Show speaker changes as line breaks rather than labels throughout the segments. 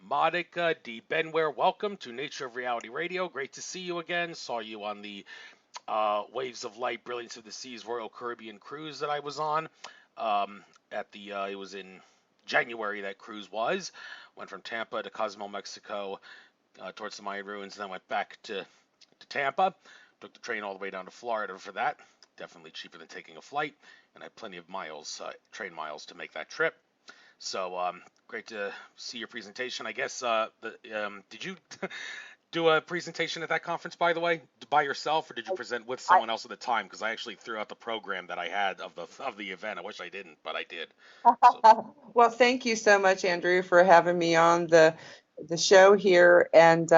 Monica, Dee Benware. Welcome to Nature of Reality Radio. Great to see you again. Saw you on the Waves of Light, Brilliance of the Seas Royal Caribbean cruise that I was on. It was in January that cruise was. Went from Tampa to Cozumel, Mexico, towards the Mayan ruins, and then went back to Tampa. Took the train all the way down to Florida for that. Definitely cheaper than taking a flight, and I had plenty of miles, train miles to make that trip. So great to see your presentation. I guess did you do a presentation at that conference, by the way, by yourself, or did you present with someone else at the time? Because I actually threw out the program that I had of the event. I wish I didn't, but I did. So.
Well, thank you so much, Andrew, for having me on the show here. And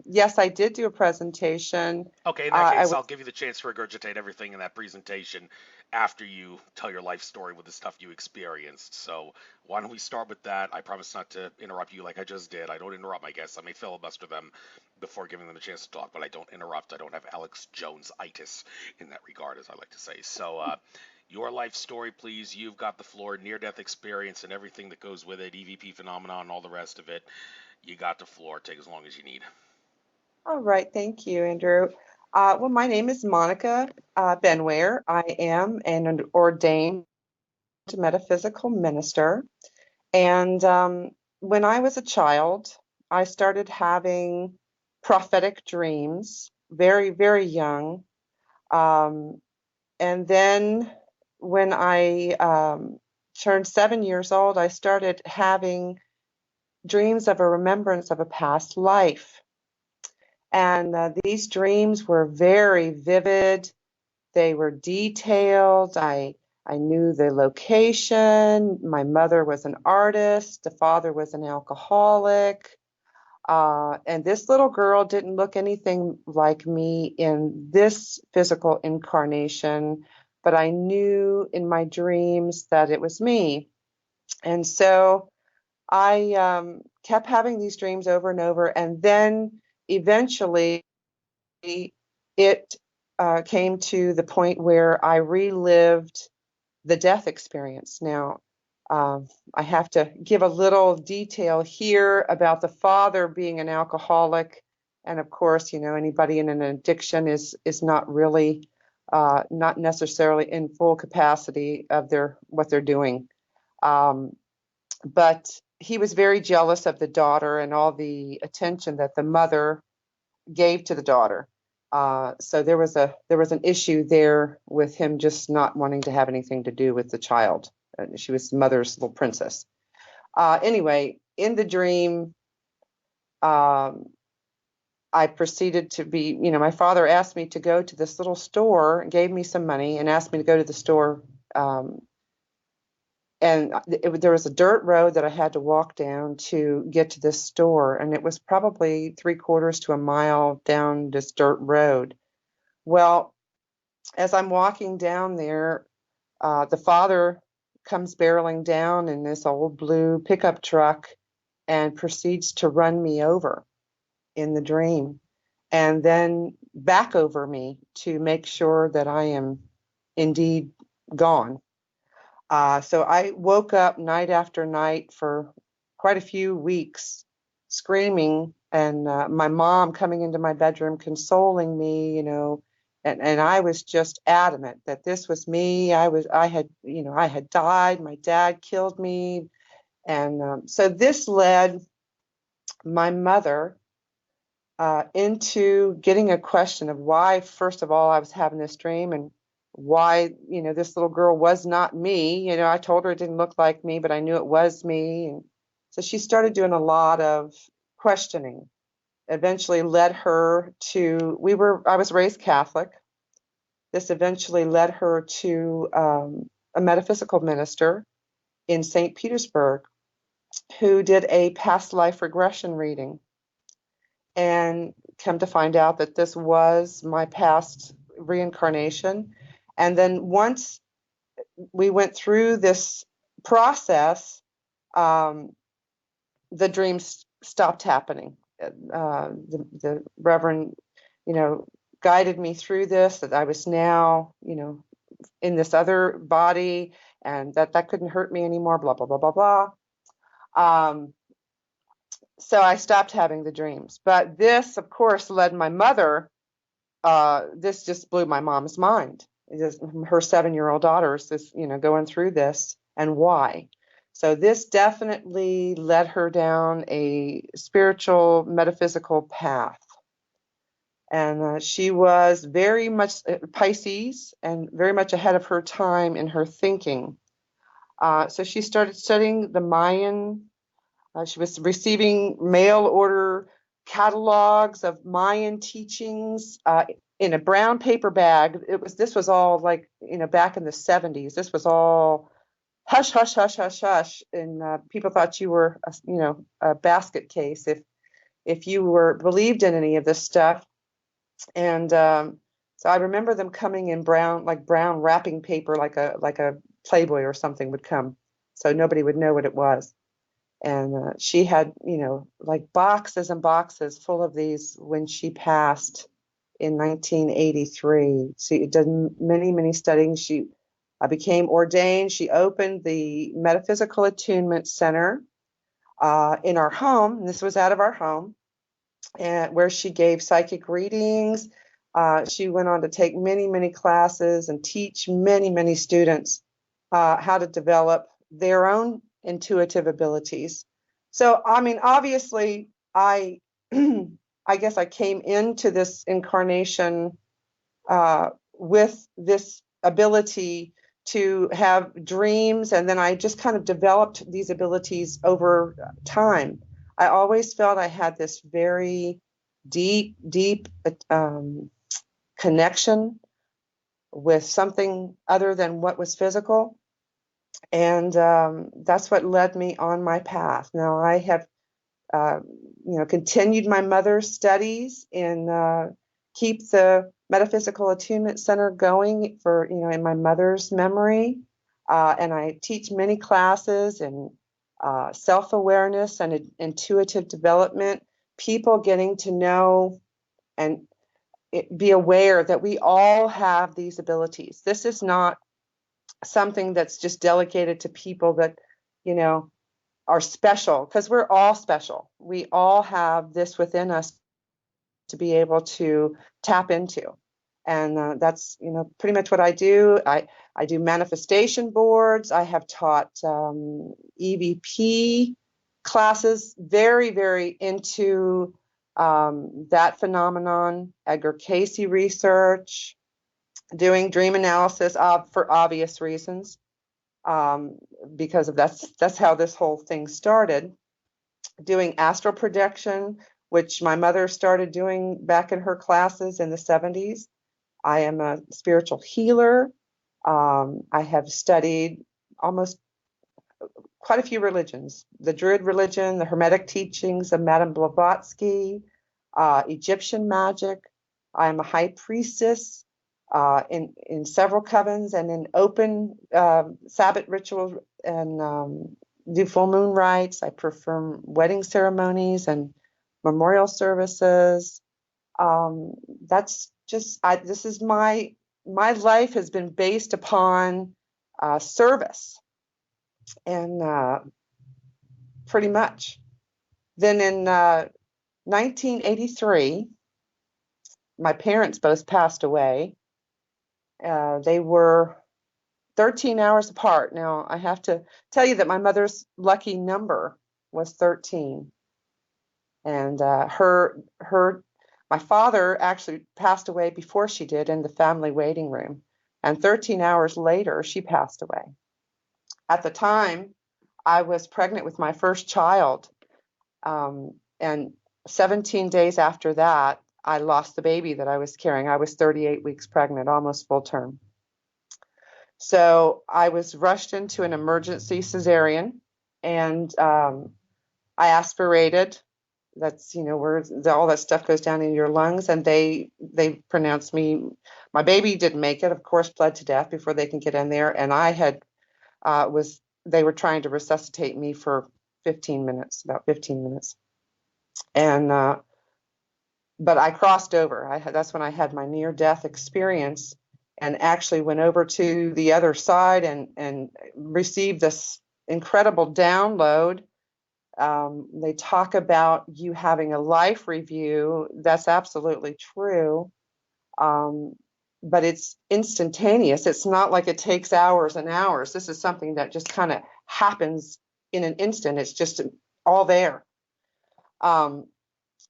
yes, I did do a presentation.
Okay, in that case, I'll give you the chance to regurgitate everything in that presentation after you tell your life story with the stuff you experienced. So why don't we start with that? I promise not to interrupt you like I just did. I don't interrupt my guests. I may filibuster them before giving them a chance to talk, but I don't interrupt. I don't have Alex Jones-itis in that regard, as I like to say. So your life story, please. You've got the floor, near-death experience and everything that goes with it, EVP phenomenon, all the rest of it. You got the floor. Take as long as you need.
All right. Thank you, Andrew. Well, my name is Monica Benware. I am an ordained metaphysical minister. And when I was a child, I started having prophetic dreams, very, very young. And then when I turned 7 years old, I started having dreams of a remembrance of a past life. And these dreams were very vivid. They were detailed. I knew the location. My mother was an artist. The father was an alcoholic. And this little girl didn't look anything like me in this physical incarnation, but I knew in my dreams that it was me. And so I kept having these dreams over and over, and then eventually it came to the point where I relived the death experience. Now, I have to give a little detail here about the father being an alcoholic. And of course, anybody in an addiction is not really, not necessarily in full capacity of what they're doing. But he was very jealous of the daughter and all the attention that the mother gave to the daughter. So there was an issue there with him just not wanting to have anything to do with the child. She was the mother's little princess. Anyway, in the dream, I proceeded to be, my father asked me to go to this little store, gave me some money, and asked me to go to the store. And there was a dirt road that I had to walk down to get to this store. And it was probably 3/4 to a mile down this dirt road. Well, as I'm walking down there, the father comes barreling down in this old blue pickup truck and proceeds to run me over in the dream, and then back over me to make sure that I am indeed gone. So I woke up night after night for quite a few weeks screaming, and my mom coming into my bedroom consoling me, and I was just adamant that this was me. I had died. My dad killed me. And so this led my mother into getting a question of why, first of all, I was having this dream, and why, this little girl was not me. I told her it didn't look like me, but I knew it was me. And so she started doing a lot of questioning. Eventually led her to, I was raised Catholic. This eventually led her to a metaphysical minister in St. Petersburg who did a past life regression reading, and come to find out that this was my past reincarnation. And then once we went through this process, the dreams stopped happening. The Reverend, guided me through this, that I was now, in this other body, and that couldn't hurt me anymore, blah, blah, blah, blah, blah. So I stopped having the dreams. But this, of course, led my mother. This just blew my mom's mind. Her 7-year-old daughter is, going through this, and why. So this definitely led her down a spiritual, metaphysical path. And she was very much Pisces and very much ahead of her time in her thinking. So she started studying the Mayan. She was receiving mail order catalogs of Mayan teachings in a brown paper bag. This was all like, back in the 70s. This was all hush, hush, hush, hush, hush. And people thought you were, a basket case if you were believed in any of this stuff. And so I remember them coming in brown wrapping paper, like a Playboy or something would come, so nobody would know what it was. And she had, like boxes and boxes full of these when she passed in 1983. She did many, many studying. She became ordained. She opened the Metaphysical Attunement Center in our home. And this was out of our home, and where she gave psychic readings. She went on to take many, many classes and teach many, many students how to develop their own intuitive abilities. So, I mean, obviously, I guess I came into this incarnation with this ability to have dreams, and then I just kind of developed these abilities over time. I always felt I had this very deep connection with something other than what was physical. And that's what led me on my path. Now I have, continued my mother's studies and keep the Metaphysical Attunement Center going for, in my mother's memory. And I teach many classes in self-awareness and intuitive development, people getting to know and be aware that we all have these abilities. This is not something that's just delegated to people that, are special, because we're all special. We all have this within us to be able to tap into. And that's, pretty much what I do. I do manifestation boards. I have taught EVP classes, very, very into that phenomenon, Edgar Cayce research, doing dream analysis for obvious reasons, because of that's how this whole thing started. Doing astral projection, which my mother started doing back in her classes in the 70s. I am a spiritual healer. I have studied almost quite a few religions: the Druid religion, the Hermetic teachings of Madame Blavatsky, Egyptian magic. I am a high priestess in several covens and in open Sabbath rituals, and do full moon rites. I perform wedding ceremonies and memorial services. That's just, this is my life has been based upon service, and pretty much. Then in 1983, my parents both passed away. They were 13 hours apart. Now, I have to tell you that my mother's lucky number was 13. And my father actually passed away before she did in the family waiting room. And 13 hours later, she passed away. At the time, I was pregnant with my first child. And 17 days after that, I lost the baby that I was carrying. I was 38 weeks pregnant, almost full term. So I was rushed into an emergency cesarean, and I aspirated. That's, where all that stuff goes down in your lungs, and they pronounced me, my baby didn't make it, of course, bled to death before they can get in there. And I had, they were trying to resuscitate me for about 15 minutes. And, but I crossed over. That's when I had my near-death experience, and actually went over to the other side and received this incredible download They talk about you having a life review. That's absolutely true. But it's instantaneous. It's not like it takes hours and hours. This is something that just kind of happens in an instant. It's just all there. And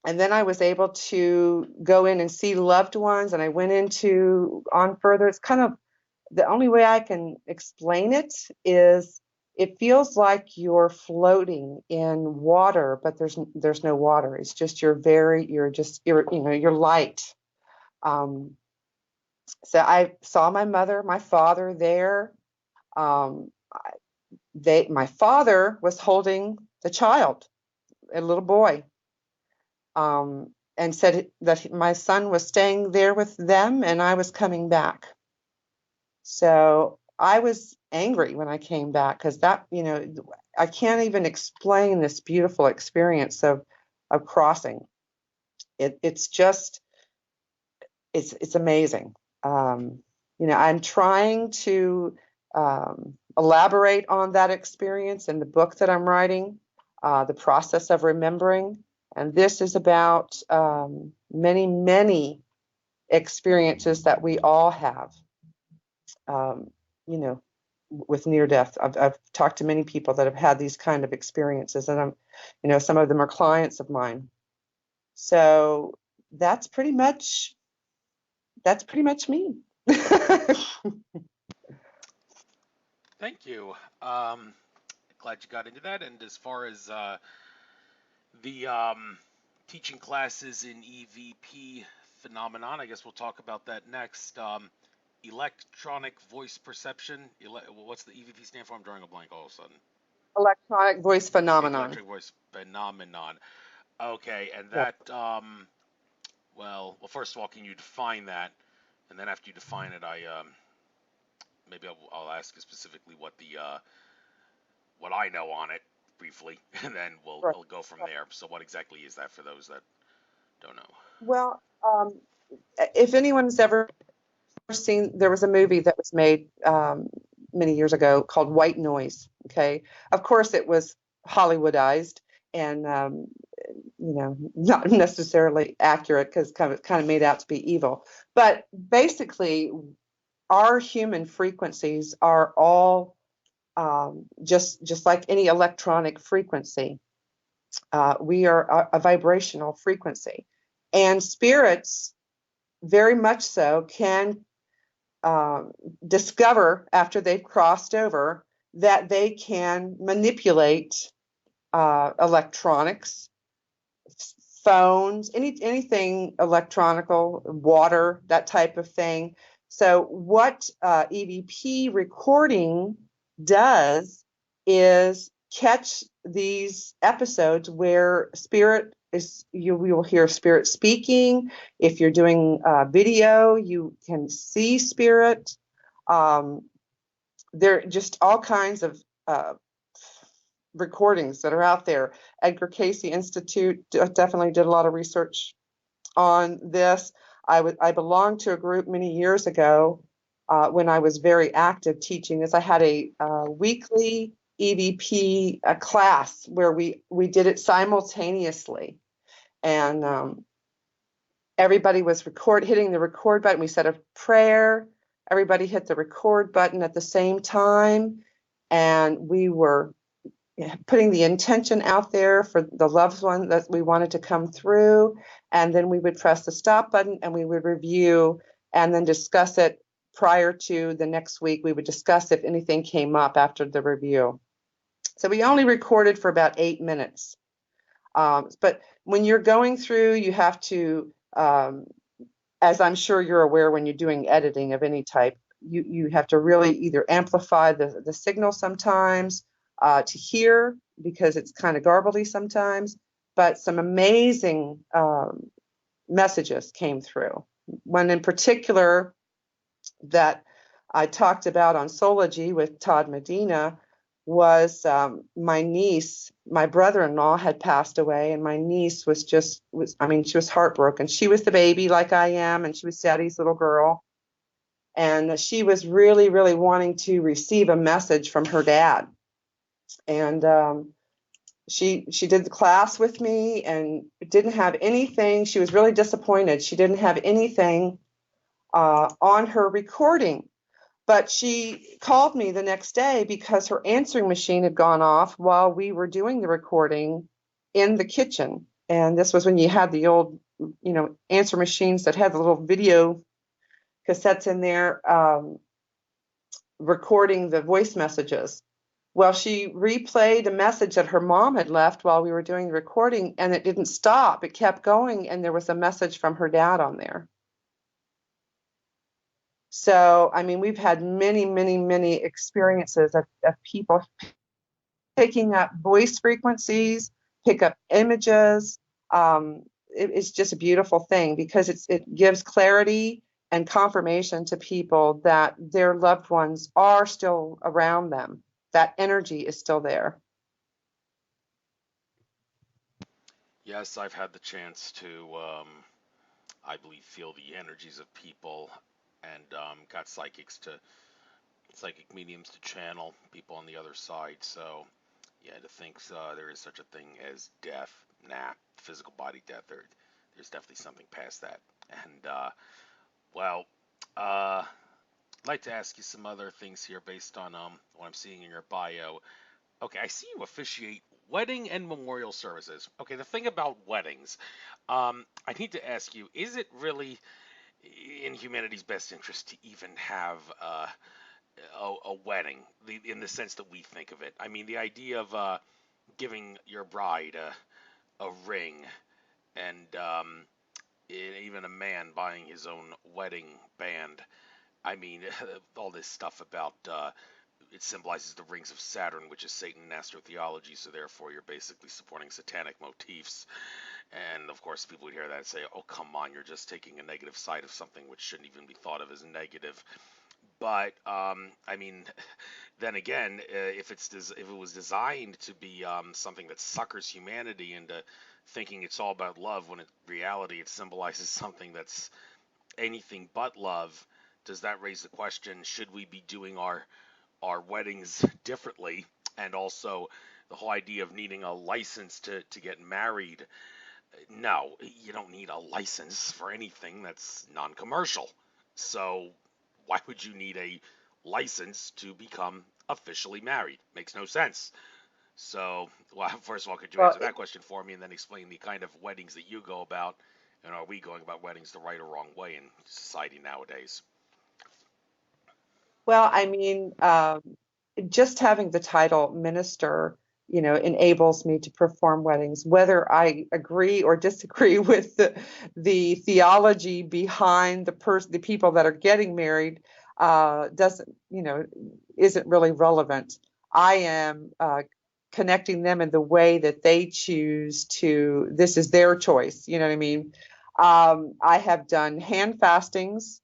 then I was able to go in and see loved ones, and I went into on further. It's kind of the only way I can explain it is it feels like you're floating in water, but there's no water. It's just you're light. So I saw my mother, my father there. My father was holding the child, a little boy, and said that my son was staying there with them and I was coming back. So I was angry when I came back because I can't even explain this beautiful experience of crossing. It's amazing. I'm trying to elaborate on that experience in the book that I'm writing, The Process of Remembering. And this is about many, many experiences that we all have, with near death. I've talked to many people that have had these kind of experiences, and some of them are clients of mine. So that's pretty much me.
Thank you. Glad you got into that. And as far as the teaching classes in EVP phenomenon, I guess we'll talk about that next. Electronic voice perception. What's the EVP stand for? I'm drawing a blank all of a sudden.
Electronic voice phenomenon.
Electric voice phenomenon. Okay, and that, well, first of all, can you define that? And then after you define it, maybe I'll ask you specifically what I know on it briefly, and then we'll go from there. So what exactly is that for those that don't know?
Well, if anyone's ever seen, there was a movie that was made many years ago called White Noise. Okay, of course it was Hollywoodized and not necessarily accurate because kind of made out to be evil. But basically, our human frequencies are all just like any electronic frequency. We are a vibrational frequency, and spirits very much so can discover after they've crossed over that they can manipulate electronics, phones, anything electronical, water, that type of thing. So what EVP recording does is catch these episodes where spirit is, you will hear spirit speaking. If you're doing video, you can see spirit. There are just all kinds of recordings that are out there. Edgar Cayce Institute definitely did a lot of research on this. I belonged to a group many years ago when I was very active teaching this. I had a weekly EVP class where we did it simultaneously, and everybody was hitting the record button. We said a prayer. Everybody hit the record button at the same time, and we were putting the intention out there for the loved one that we wanted to come through, and then we would press the stop button and we would review and then discuss it prior to the next week. We would discuss if anything came up after the review. So we only recorded for about 8 minutes. But when you're going through, you have to, as I'm sure you're aware when you're doing editing of any type, you have to really either amplify the signal sometimes, to hear, because it's kind of garbly sometimes, but some amazing messages came through. One in particular that I talked about on Sology with Todd Medina was my niece. My brother-in-law had passed away, and my niece she was heartbroken. She was the baby like I am, and she was Daddy's little girl. And she was really, really wanting to receive a message from her dad. And she did the class with me and didn't have anything. She was really disappointed. She didn't have anything on her recording. But she called me the next day because her answering machine had gone off while we were doing the recording in the kitchen. And this was when you had the old, answer machines that had the little video cassettes in there recording the voice messages. Well, she replayed a message that her mom had left while we were doing the recording, and it didn't stop. It kept going, and there was a message from her dad on there. So, I mean, we've had many, many, many experiences of people picking up voice frequencies, pick up images. It's just a beautiful thing because it gives clarity and confirmation to people that their loved ones are still around them. That energy is still there.
Yes, I've had the chance to, I believe, feel the energies of people, and got psychic mediums to channel people on the other side. So, yeah, to think there is such a thing as death, physical body death, there's definitely something past that. And, well, I'd like to ask you some other things here based on what I'm seeing in your bio. Okay, I see you officiate wedding and memorial services. Okay, the thing about weddings, I need to ask you, is it really in humanity's best interest to even have a wedding in the sense that we think of it? I mean, the idea of giving your bride a ring and even a man buying his own wedding band. I mean, all this stuff about it symbolizes the rings of Saturn, which is Satan in astrotheology, so therefore you're basically supporting satanic motifs. And of course, people would hear that and say, oh, come on, you're just taking a negative side of something which shouldn't even be thought of as negative. But I mean, then again, if it was designed to be something that suckers humanity into thinking it's all about love, when in reality it symbolizes something that's anything but love, does that raise the question: should we be doing our weddings differently? And also, the whole idea of needing a license to get married. No, you don't need a license for anything that's non-commercial. So why would you need a license to become officially married? Makes no sense. So, well, first of all, could you
Well,
answer that question for me and then explain the kind of weddings that you go about? And are we going about weddings the right or wrong way in society nowadays?
well, I mean, just having the title minister, enables me to perform weddings, whether I agree or disagree with the theology behind the people that are getting married, doesn't, isn't really relevant. I am connecting them in the way that they choose to. This is their choice. You know what I mean? I have done hand fastings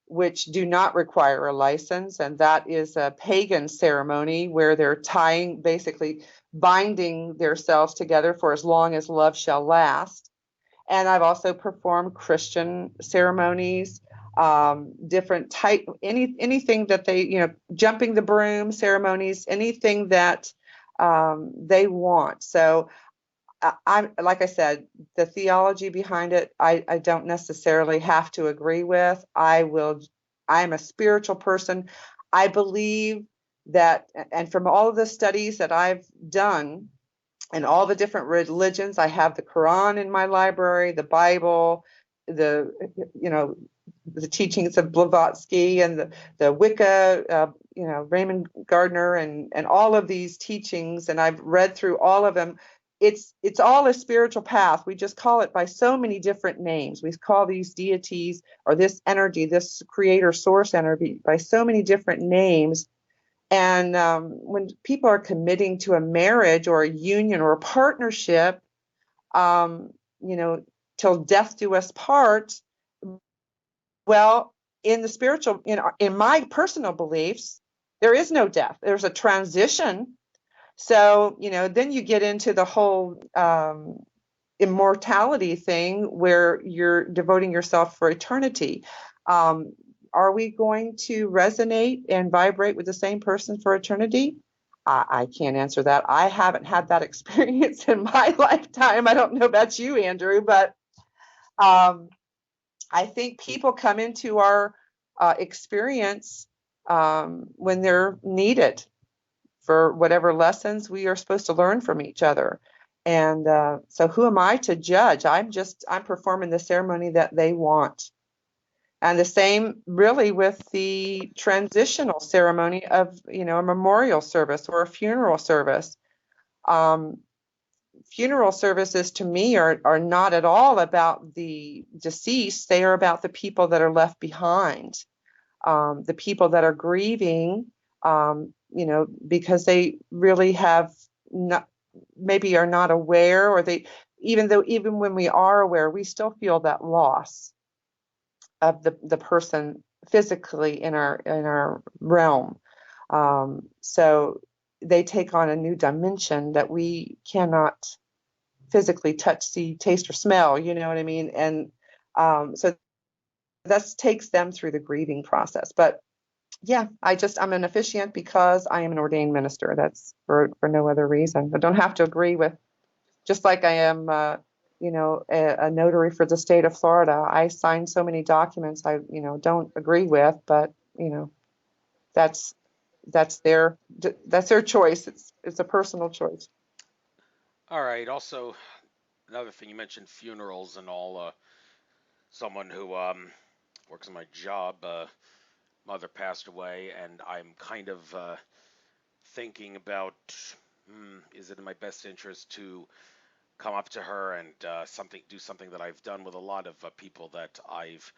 which do not require a license, and that is a pagan ceremony where they're basically binding themselves together for as long as love shall last. And I've also performed Christian ceremonies, different type, anything that they, jumping the broom ceremonies, anything that they want. So I'm like I said, the theology behind it, I don't necessarily have to agree with. I'm a spiritual person. I believe that, and from all of the studies that I've done and all the different religions, I have the Quran in my library, the Bible, the, the teachings of Blavatsky and the Wicca, Raymond Gardner and all of these teachings, and I've read through all of them. It's all a spiritual path. We just call it by so many different names. We call these deities or this energy, this creator source energy, by so many different names. And when people are committing to a marriage or a union or a partnership, till death do us part, well, in the spiritual, in my personal beliefs, there is no death. There's a transition. So, then you get into the whole immortality thing where you're devoting yourself for eternity. Are we going to resonate and vibrate with the same person for eternity? I can't answer that. I haven't had that experience in my lifetime. I don't know about you, Andrew, but I think people come into our experience when they're needed for whatever lessons we are supposed to learn from each other. And so who am I to judge? I'm performing the ceremony that they want. And the same really with the transitional ceremony of, a memorial service or a funeral service. Funeral services to me are not at all about the deceased. They are about the people that are left behind, the people that are grieving, because they really have not, maybe are not aware, or even when we are aware, we still feel that loss of the person physically in our realm. So they take on a new dimension that we cannot physically touch, see, taste, or smell. You know what I mean? And so that takes them through the grieving process. But yeah, I'm an officiant because I am an ordained minister. That's for no other reason. I don't have to agree with, just like I am, a notary for the state of Florida. I sign so many documents I, don't agree with, but, that's their choice. It's a personal choice.
All right. Also, another thing you mentioned, funerals and all. Someone who works in my job, mother passed away, and I'm kind of thinking about, is it in my best interest to come up to her and do something that I've done with a lot of people that I've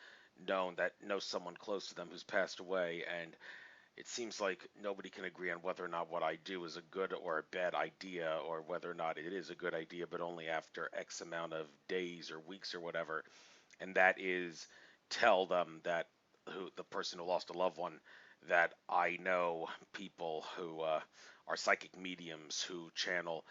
known that know someone close to them who's passed away, and it seems like nobody can agree on whether or not what I do is a good or a bad idea, or whether or not it is a good idea, but only after X amount of days or weeks or whatever. And that is tell them that the person who lost a loved one, that I know people who are psychic mediums who channel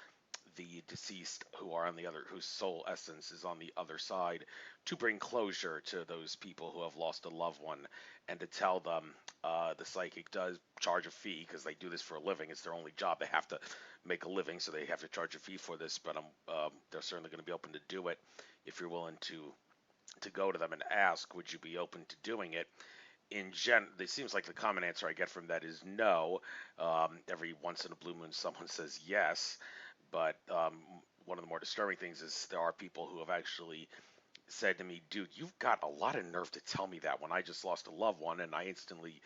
the deceased, who are on the other, whose soul essence is on the other side, to bring closure to those people who have lost a loved one, and to tell them the psychic does charge a fee because they do this for a living. It's their only job. They have to make a living, so they have to charge a fee for this. But they're certainly going to be open to do it if you're willing to go to them and ask, would you be open to doing it? It seems like the common answer I get from that is no. Every once in a blue moon, someone says yes. But one of the more disturbing things is there are people who have actually said to me, dude, you've got a lot of nerve to tell me that when I just lost a loved one, and I instantly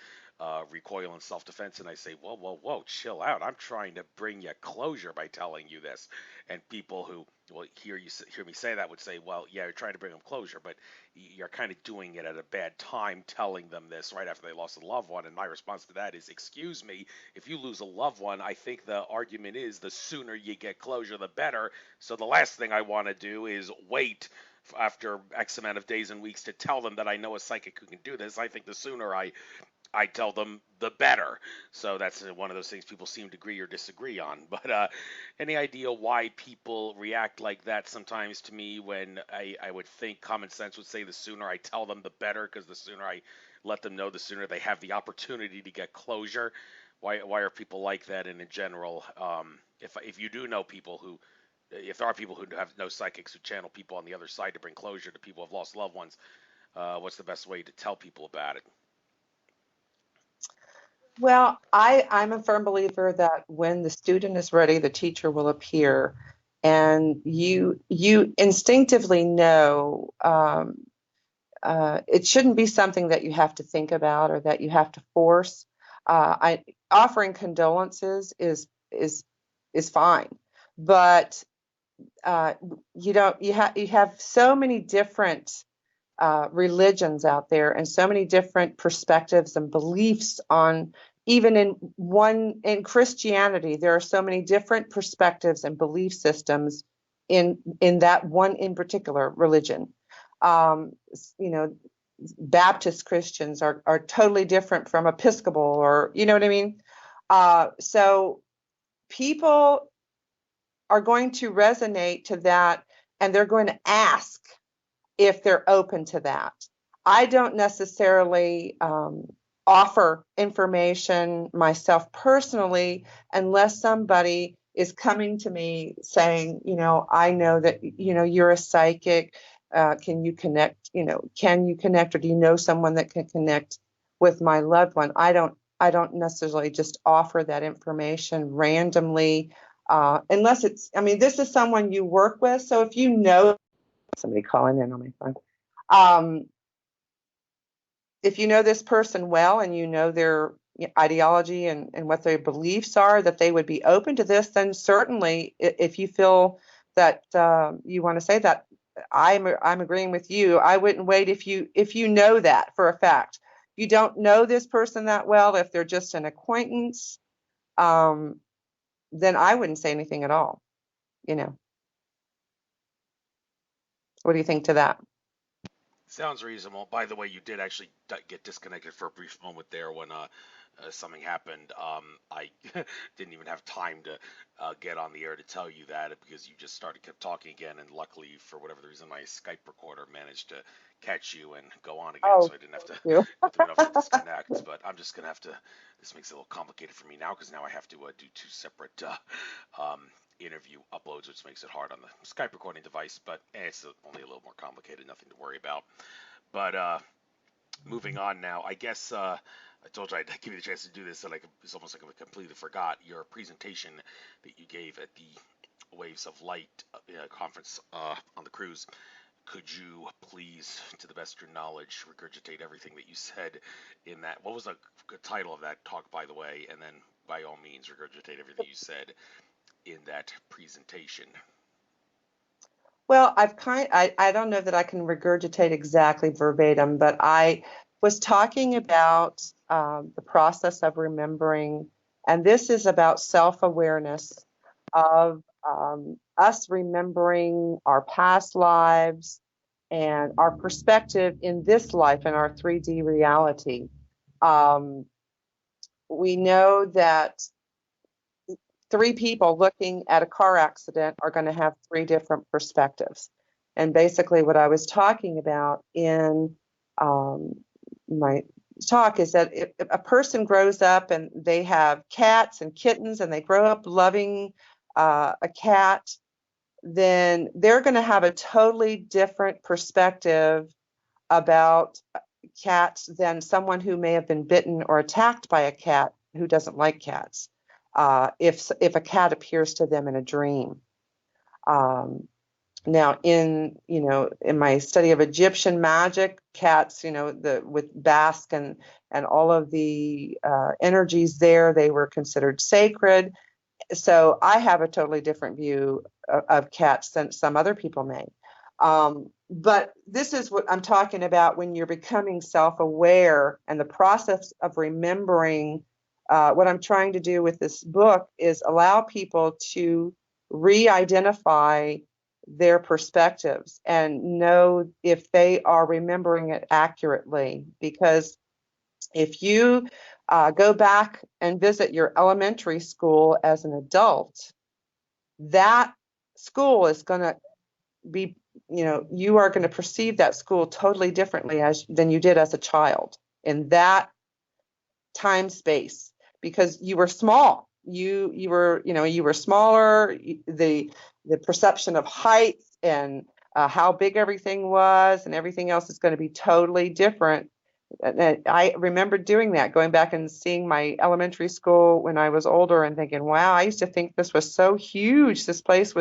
recoil in self-defense, and I say, whoa, whoa, whoa, chill out. I'm trying to bring you closure by telling you this. And people who will hear me say that would say, well, yeah, you're trying to bring them closure, but you're kind of doing it at a bad time, telling them this right after they lost a loved one. And my response to that is, excuse me, if you lose a loved one, I think the argument is the sooner you get closure, the better. So the last thing I want to do is wait after X amount of days and weeks to tell them that I know a psychic who can do this. I think the sooner I tell them, the better. So that's one of those things people seem to agree or disagree on. But any idea why people react like that sometimes to me, when I would think common sense would say the sooner I tell them, the better, because the sooner I let them know, the sooner they have the opportunity to get closure. Why are people like that? And in general, if you do know people who, if there are people who have no psychics who channel people on the other side to bring closure to people who have lost loved ones, what's the best way to tell people about it?
Well, I'm a firm believer that when the student is ready, the teacher will appear, and you instinctively know. It shouldn't be something that you have to think about or that you have to force. Offering condolences is fine, but you have so many different religions out there, and so many different perspectives and beliefs on, even in Christianity, there are so many different perspectives and belief systems in that one in particular religion. You know, Baptist Christians are totally different from Episcopal, or you know what I mean? So people are going to resonate to that, and they're going to ask if they're open to that. I don't necessarily offer information myself personally unless somebody is coming to me saying, I know that, you're a psychic. Can you connect, or do you know someone that can connect with my loved one? I don't necessarily just offer that information randomly, unless this is someone you work with. So if you know somebody calling in on my phone, if you know this person well and you know their ideology and what their beliefs are, that they would be open to this, then certainly if you feel that you want to say that, I'm agreeing with you. I wouldn't wait if you know that for a fact. You don't know this person that well, if they're just an acquaintance, then I wouldn't say anything at all. What do you think to that?
Sounds reasonable. By the way, you did actually get disconnected for a brief moment there when something happened. I didn't even have time to get on the air to tell you that because you just kept talking again, and luckily, for whatever the reason, my Skype recorder managed to catch you and go on again,
Oh,
so I didn't have to
you.
go through enough to disconnect. But I'm just gonna have to. This makes it a little complicated for me now because now I have to do two separate interview uploads, which makes it hard on the Skype recording device, but it's only a little more complicated, nothing to worry about. But moving on now, I guess I told you I'd give you the chance to do this, and it's almost like I completely forgot your presentation that you gave at the Waves of Light conference on the cruise. Could you please, to the best of your knowledge, regurgitate everything that you said in that? What was the title of that talk, by the way? And then, by all means, regurgitate everything you said in that presentation.
Well, I don't know that I can regurgitate exactly verbatim, but I was talking about the process of remembering, and this is about self-awareness of us remembering our past lives and our perspective in this life, in our 3D reality. We know that three people looking at a car accident are going to have three different perspectives. And basically what I was talking about in my talk is that if a person grows up and they have cats and kittens and they grow up loving a cat, then they're going to have a totally different perspective about cats than someone who may have been bitten or attacked by a cat who doesn't like cats. If a cat appears to them in a dream. Now, in my study of Egyptian magic, cats, with Basque and all of the energies there, they were considered sacred. So I have a totally different view of cats than some other people may. But this is what I'm talking about when you're becoming self-aware, and the process of remembering. What I'm trying to do with this book is allow people to re-identify their perspectives and know if they are remembering it accurately. Because if you go back and visit your elementary school as an adult, that school is going to be, you are going to perceive that school totally differently than you did as a child in that time space, because you were small. You were smaller. The perception of height and how big everything was and everything else is going to be totally different. And I remember doing that, going back and seeing my elementary school when I was older and thinking, wow, I used to think this was so huge. This place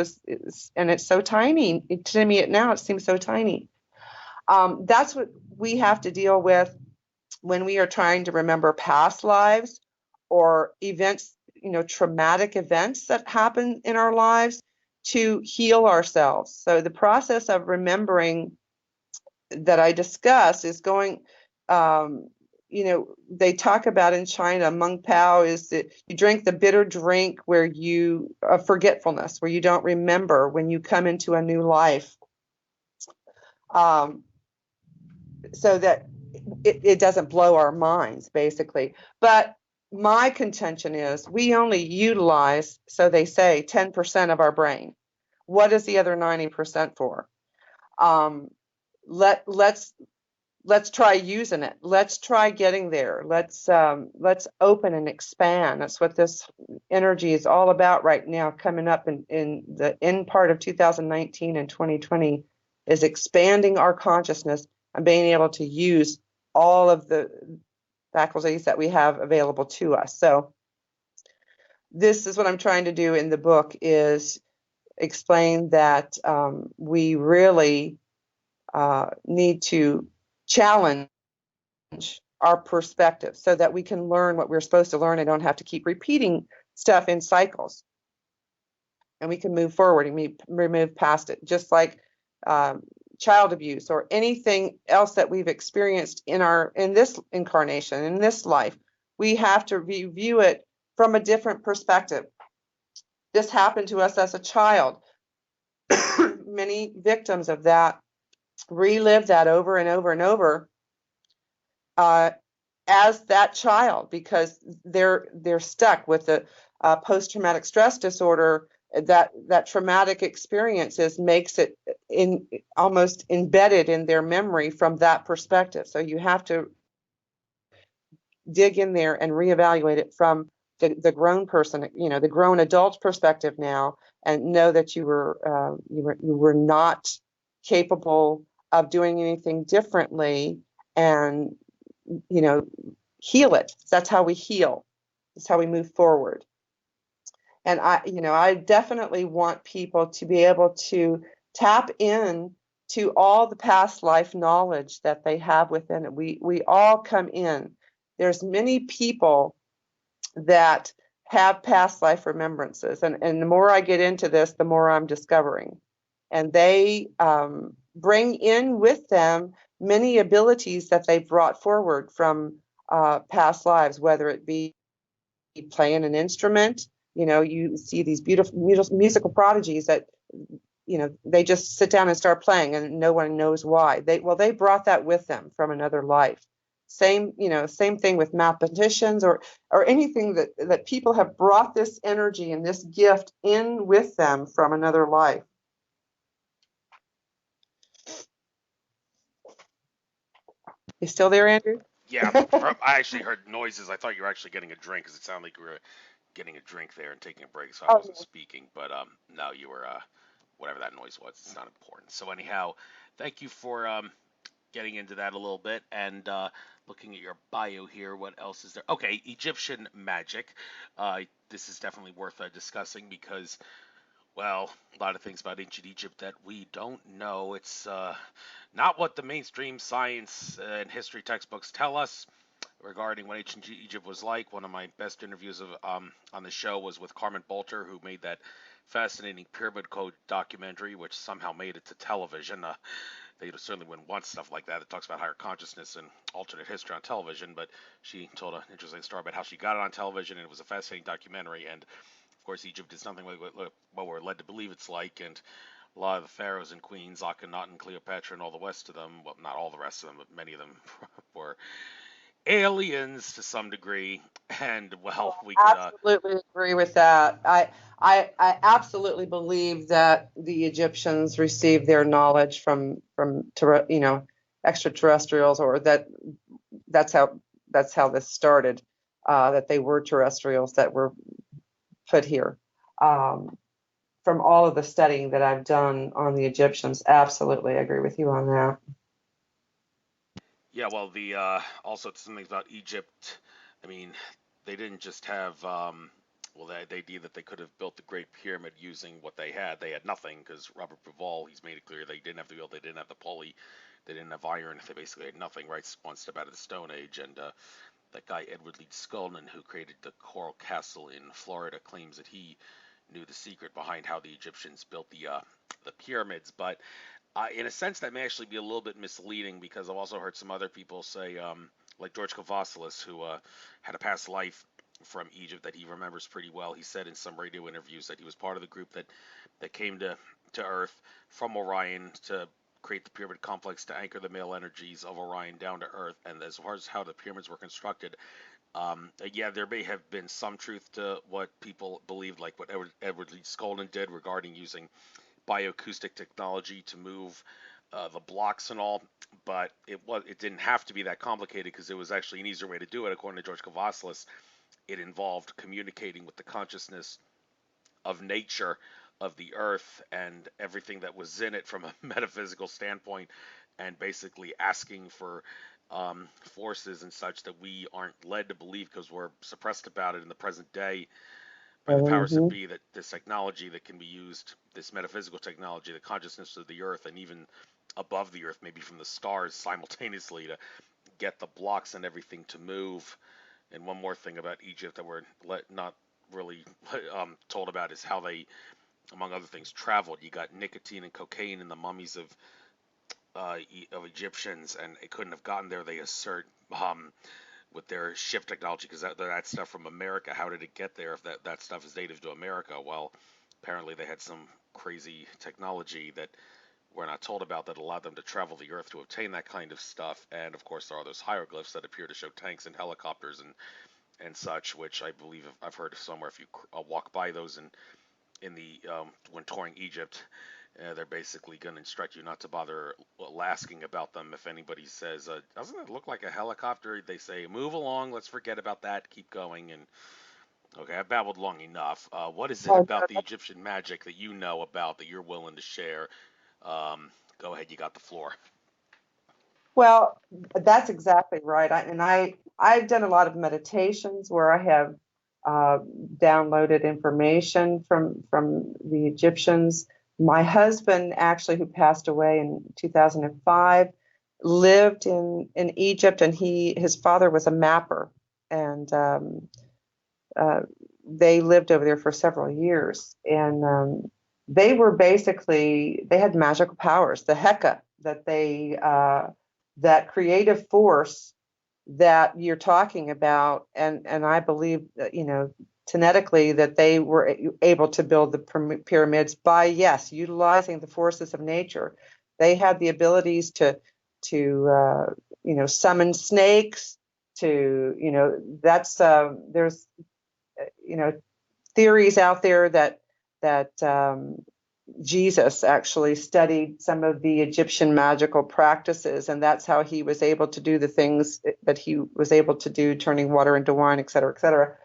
and it's so tiny. To me, now it seems so tiny. That's what we have to deal with when we are trying to remember past lives or events, traumatic events that happen in our lives, to heal ourselves. So the process of remembering that I discuss is going, they talk about in China, Meng Pao, is that you drink the bitter drink where forgetfulness, where you don't remember when you come into a new life. So that it doesn't blow our minds, basically. But my contention is we only utilize, so they say, 10% of our brain. What is the other 90% for? Let's let's try using it. Let's try getting there. Let's open and expand. That's what this energy is all about right now, coming up in the end part of 2019 and 2020, is expanding our consciousness and being able to use all of the faculties that we have available to us. So this is what I'm trying to do in the book, is explain that we really need to challenge our perspective so that we can learn what we're supposed to learn and don't have to keep repeating stuff in cycles. And we can move forward and move past it, just like child abuse or anything else that we've experienced in this incarnation, in this life. We have to review it from a different perspective. This happened to us as a child. Many victims of that relive that over and over and over as that child, because they're stuck with the post-traumatic stress disorder. That traumatic experiences makes it almost embedded in their memory from that perspective. So you have to dig in there and reevaluate it from the grown person, the grown adult perspective now, and know that you were not capable of doing anything differently, and heal it. That's how we heal. That's how we move forward. And I definitely want people to be able to tap in to all the past life knowledge that they have within it. We all come in. There's many people that have past life remembrances, and the more I get into this, the more I'm discovering. And they bring in with them many abilities that they've brought forward from past lives, whether it be playing an instrument. You see these beautiful musical prodigies that, they just sit down and start playing and no one knows why. They brought that with them from another life. Same thing with mathematicians or anything that people have brought this energy and this gift in with them from another life. You still there, Andrew?
Yeah, I actually heard noises. I thought you were actually getting a drink, because it sounded like you were getting a drink there and taking a break, so I
Oh,
wasn't speaking. But no, you were whatever that noise was. It's not important. So anyhow, thank you for getting into that a little bit and looking at your bio here. What else is there? Okay, Egyptian magic. This is definitely worth discussing because, well, a lot of things about ancient Egypt that we don't know. It's not what the mainstream science and history textbooks tell us regarding what ancient Egypt was like. One of my best interviews on the show was with Carmen Bolter, who made that fascinating Pyramid Code documentary, which somehow made it to television. They certainly wouldn't want stuff like that. It talks about higher consciousness and alternate history on television, but she told an interesting story about how she got it on television, and it was a fascinating documentary. And of course, Egypt is nothing like what we're led to believe it's like, and a lot of the pharaohs and queens, Akhenaten, Cleopatra, and all the rest of them, well, not all the rest of them, but many of them were aliens to some degree. And well, we could
absolutely agree with that. I absolutely believe that the Egyptians received their knowledge from extraterrestrials, or that's how this started. That they were terrestrials that were put here. From all of the studying that I've done on the Egyptians, absolutely agree with you on that.
yeah, well, the also some things about Egypt. I mean, they didn't just have well, the idea that they could have built the Great Pyramid using what they had. They had nothing, because Robert Bauval, he's made it clear they didn't have the oil, they didn't have the pulley, they didn't have iron, they basically had nothing, right? One step out of the Stone Age. And that guy Edward Leeds Scullman, who created the Coral Castle in Florida, claims that he knew the secret behind how the Egyptians built the pyramids. But in a sense, that may actually be a little bit misleading, because I've also heard some other people say, like George Kavasilis, who had a past life from Egypt that he remembers pretty well. He said in some radio interviews that he was part of the group that came to Earth from Orion to create the pyramid complex to anchor the male energies of Orion down to Earth. And as far as how the pyramids were constructed, yeah, there may have been some truth to what people believed, like what Edward Leeds Scullman did regarding using bioacoustic technology to move the blocks and all, but it didn't have to be that complicated because it was actually an easier way to do it. According to George Kavaslis, it involved communicating with the consciousness of nature, of the earth, and everything that was in it from a metaphysical standpoint, and basically asking for forces and such that we aren't led to believe because we're suppressed about it in the present day by the powers that be, that this technology that can be used, this metaphysical technology, the consciousness of the earth and even above the earth, maybe from the stars simultaneously, to get the blocks and everything to move. And one more thing about Egypt that we're not really told about is how they, among other things, traveled. You got nicotine and cocaine in the mummies of Egyptians, and it couldn't have gotten there, they assert, with their ship technology, because that stuff from America. How did it get there if that stuff is native to America? Well, apparently they had some crazy technology that we're not told about that allowed them to travel the earth to obtain that kind of stuff. And of course, there are those hieroglyphs that appear to show tanks and helicopters and such, which I believe I've heard somewhere. If you walk by those in the when touring Egypt, they're basically going to instruct you not to bother asking about them. If anybody says, doesn't it look like a helicopter? They say, move along, let's forget about that, keep going. And okay, I've babbled long enough. What is it about the Egyptian magic that you know about that you're willing to share? Go ahead, you got the floor.
Well, that's exactly right. I've done a lot of meditations where I have downloaded information from the Egyptians. My husband, actually, who passed away in 2005, lived in Egypt, and his father was a mapper, and they lived over there for several years. And they had magical powers, the Heka, that creative force that you're talking about, and I believe that, genetically, that they were able to build the pyramids by, yes, utilizing the forces of nature. They had the abilities to summon snakes, there's theories out there that Jesus actually studied some of the Egyptian magical practices, and that's how he was able to do the things that he was able to do, turning water into wine, et cetera, et cetera.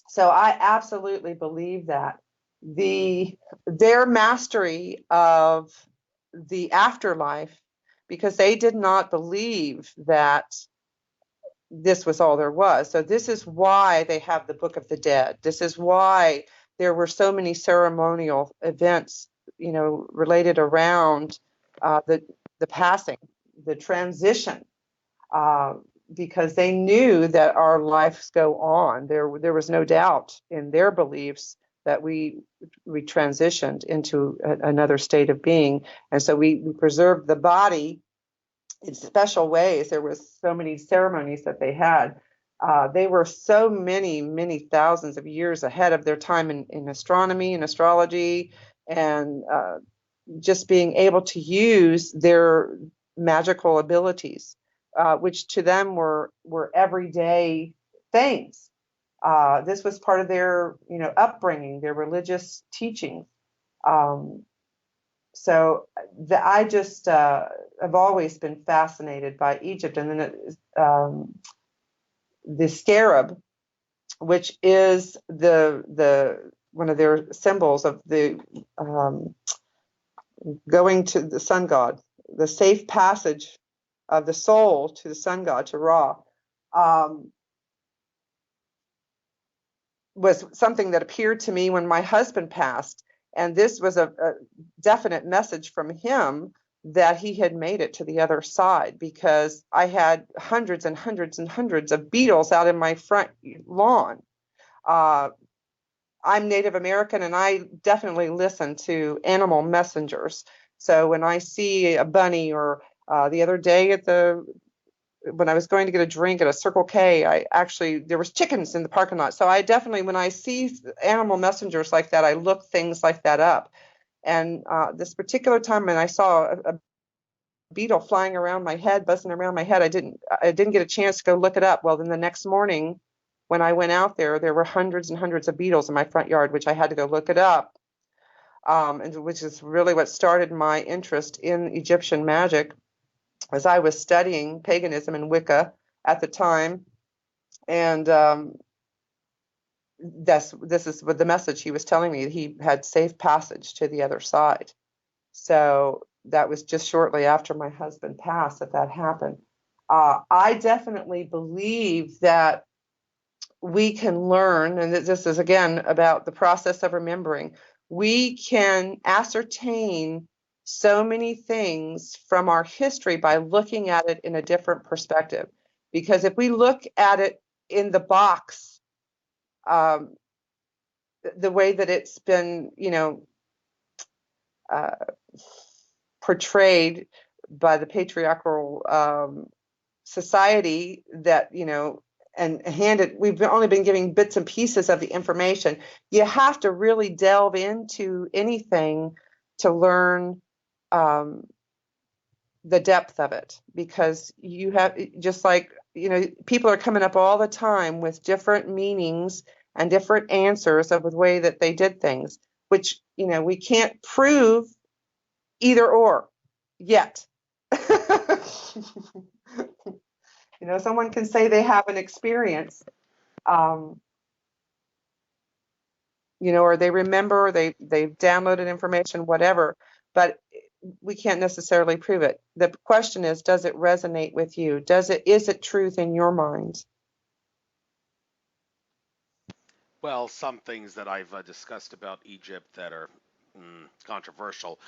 So I absolutely believe that their mastery of the afterlife, because they did not believe that this was all there was. So this is why they have the Book of the Dead. This is why there were so many ceremonial events, related around the passing, the transition, because they knew that our lives go on. There was no doubt in their beliefs that we transitioned into another state of being, and so we preserved the body in special ways. There was so many ceremonies that they had. They were so many thousands of years ahead of their time in astronomy and astrology, and just being able to use their magical abilities, which to them were everyday things. This was part of their upbringing, their religious teaching. So I just have always been fascinated by Egypt. And then the scarab, which is the one of their symbols of the going to the sun god, the safe passage of the soul to the sun god, to Ra, was something that appeared to me when my husband passed. And this was a definite message from him that he had made it to the other side, because I had hundreds and hundreds and hundreds of beetles out in my front lawn. I'm Native American, and I definitely listen to animal messengers. So when I see a bunny, or the other day when I was going to get a drink at a Circle K, there was chickens in the parking lot. So I definitely, when I see animal messengers like that, I look things like that up. And this particular time, when I saw a beetle flying around my head, buzzing around my head, I didn't get a chance to go look it up. Well, then the next morning, when I went out there were hundreds and hundreds of beetles in my front yard, which I had to go look it up. and which is really what started my interest in Egyptian magic, as I was studying paganism and Wicca at the time. And this is what the message he was telling me. He had safe passage to the other side. So that was just shortly after my husband passed that happened. I definitely believe that we can learn, and this is again about the process of remembering, we can ascertain so many things from our history by looking at it in a different perspective. Because if we look at it in the box, the way that it's been, portrayed by the patriarchal society, that, and handed, we've only been giving bits and pieces of the information. You have to really delve into anything to learn the depth of it, because you have, just like, people are coming up all the time with different meanings and different answers of the way that they did things, which, we can't prove either or yet. Someone can say they have an experience, or they remember, they've downloaded information, whatever, but we can't necessarily prove it. The question is, does it resonate with you? Is it truth in your mind?
Well, some things that I've discussed about Egypt that are controversial.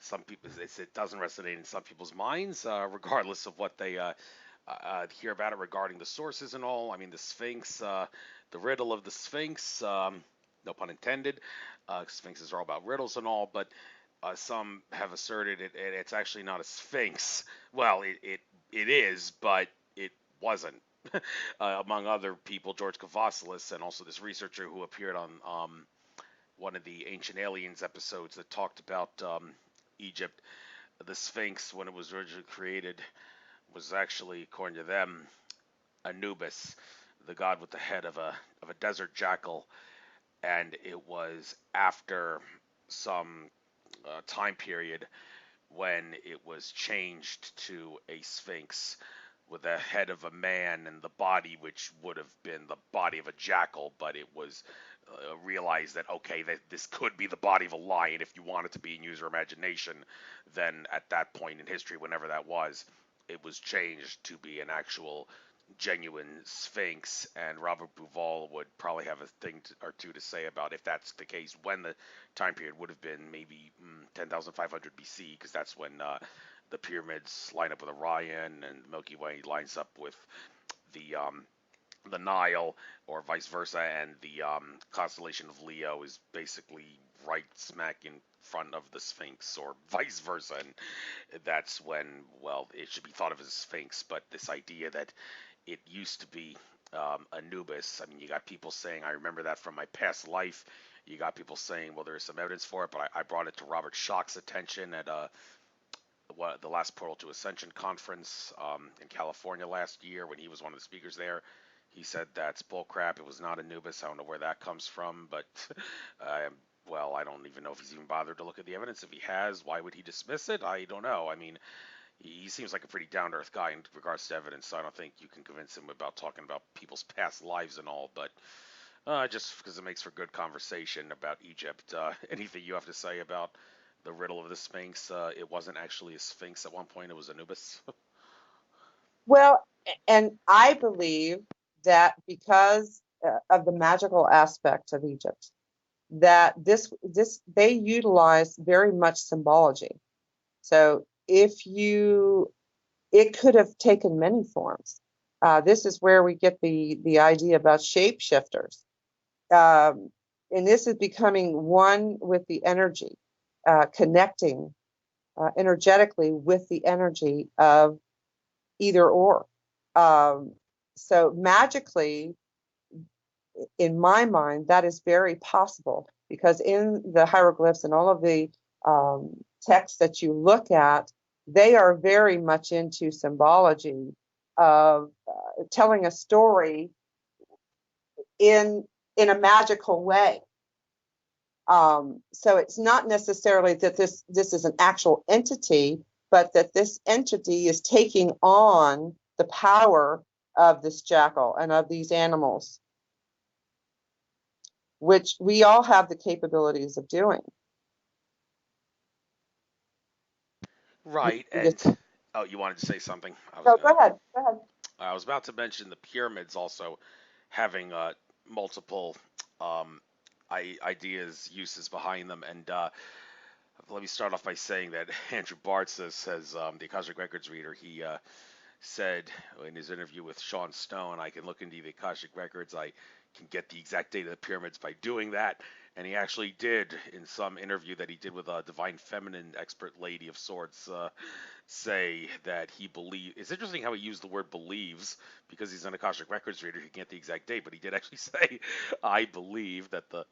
Some people, it doesn't resonate in some people's minds, regardless of what they hear about it regarding the sources and all. I mean, the Sphinx, the riddle of the Sphinx, no pun intended. Sphinxes are all about riddles and all, but some have asserted it's actually not a Sphinx. Well, it is, but it wasn't. Among other people, George Kavassilis, and also this researcher who appeared on one of the Ancient Aliens episodes that talked about Egypt. The Sphinx, when it was originally created, was actually, according to them, Anubis, the god with the head of a desert jackal, and it was after some time period when it was changed to a sphinx with the head of a man and the body, which would have been the body of a jackal, but it was realized that, okay, that this could be the body of a lion if you want it to be, and use your imagination. Then at that point in history, whenever that was, it was changed to be an actual genuine sphinx. And Robert Bouval would probably have a thing or two to say about if that's the case, when the time period would have been, maybe 10,500 BC, because that's when the pyramids line up with Orion and the Milky Way lines up with the Nile, or vice versa, and the constellation of Leo is basically right smack in front of the Sphinx, or vice versa, and that's when, well, it should be thought of as a Sphinx. But this idea that it used to be Anubis, I mean, you got people saying, I remember that from my past life. You got people saying, well, there's some evidence for it, but I brought it to Robert Schoch's attention at the last Portal to Ascension conference in California last year, when he was one of the speakers there. He said that's bullcrap. It was not Anubis. I don't know where that comes from, but well, I don't even know if he's even bothered to look at the evidence. If he has, why would he dismiss it? I don't know. I mean, he seems like a pretty down-to-earth guy in regards to evidence, so I don't think you can convince him about talking about people's past lives and all, but just because it makes for good conversation about Egypt. Anything you have to say about the riddle of the Sphinx? It wasn't actually a Sphinx at one point. It was Anubis.
Well, and I believe that because of the magical aspect of Egypt, that this they utilize very much symbology. So it could have taken many forms. This is where we get the idea about shapeshifters. And this is becoming one with the energy, connecting energetically with the energy of either or. So magically, in my mind, that is very possible, because in the hieroglyphs and all of the texts that you look at, they are very much into symbology of telling a story in a magical way. So it's not necessarily that this is an actual entity, but that this entity is taking on the power of this jackal and of these animals, which we all have the capabilities of doing.
Right.
You just,
And oh, you wanted to say something?
no, go ahead. Go ahead.
I was about to mention the pyramids also having multiple um, ideas, uses behind them. And let me start off by saying that Andrew Bartz says the Akashic Records reader, he said in his interview with Sean Stone, I can look into the Akashic Records, I can get the exact date of the pyramids by doing that. And he actually did in some interview that he did with a divine feminine expert lady of sorts, say that he believes. It's interesting how he used the word believes because he's an Akashic Records reader. He can't get the exact date, but he did actually say, I believe that the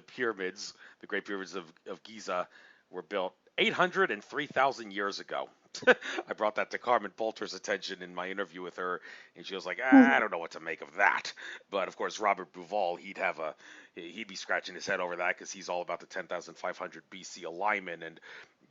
pyramids, the Great Pyramids of Giza, were built 800 and 3,000 years ago. I brought that to Carmen Bolter's attention in my interview with her, and she was like, I don't know what to make of that. But of course, Robert Bouval, he'd be scratching his head over that because he's all about the 10,500 BC alignment, and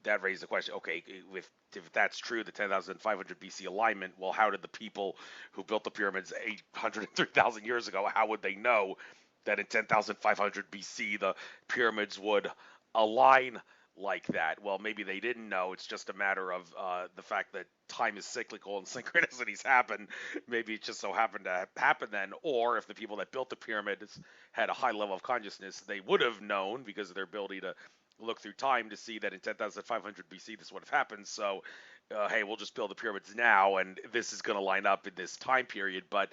that raised the question, okay, if that's true, the 10,500 BC alignment, well, how did the people who built the pyramids 803,000 years ago, how would they know that in 10,500 BC the pyramids would align like that? Well, maybe they didn't know. It's just a matter of the fact that time is cyclical and synchronicities happen. Maybe it just so happened to happen then. Or if the people that built the pyramids had a high level of consciousness, they would have known because of their ability to look through time to see that in 10,500 BC this would have happened. So, hey, we'll just build the pyramids now, and this is going to line up in this time period. But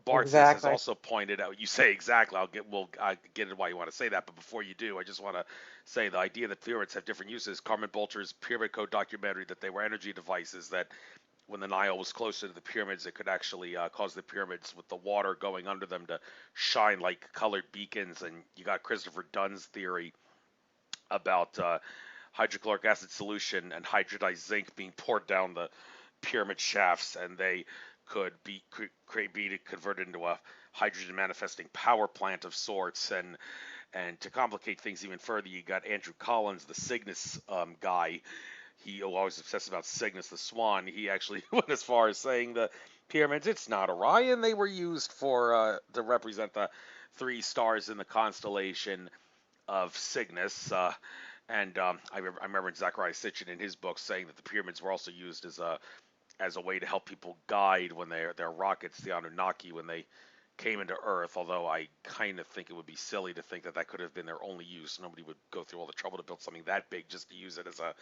Bartz has
Exactly.
also pointed out, you say exactly, I'll get into why you want to say that, but before you do, I just want to say the idea that pyramids have different uses. Carmen Bolter's Pyramid Code documentary, that they were energy devices, that when the Nile was closer to the pyramids, it could actually cause the pyramids with the water going under them to shine like colored beacons. And you got Christopher Dunn's theory about hydrochloric acid solution and hydrodized zinc being poured down the pyramid shafts, and they could be converted into a hydrogen manifesting power plant of sorts. And to complicate things even further, you got Andrew Collins, the Cygnus guy. He always obsessed about Cygnus the swan. He actually went as far as saying the pyramids, it's not Orion. They were used for to represent the three stars in the constellation of Cygnus. I remember Zachariah Sitchin in his book saying that the pyramids were also used as a way to help people guide when their rockets, the Anunnaki, when they came into Earth. Although I kind of think it would be silly to think that that could have been their only use. Nobody would go through all the trouble to build something that big just to use it as a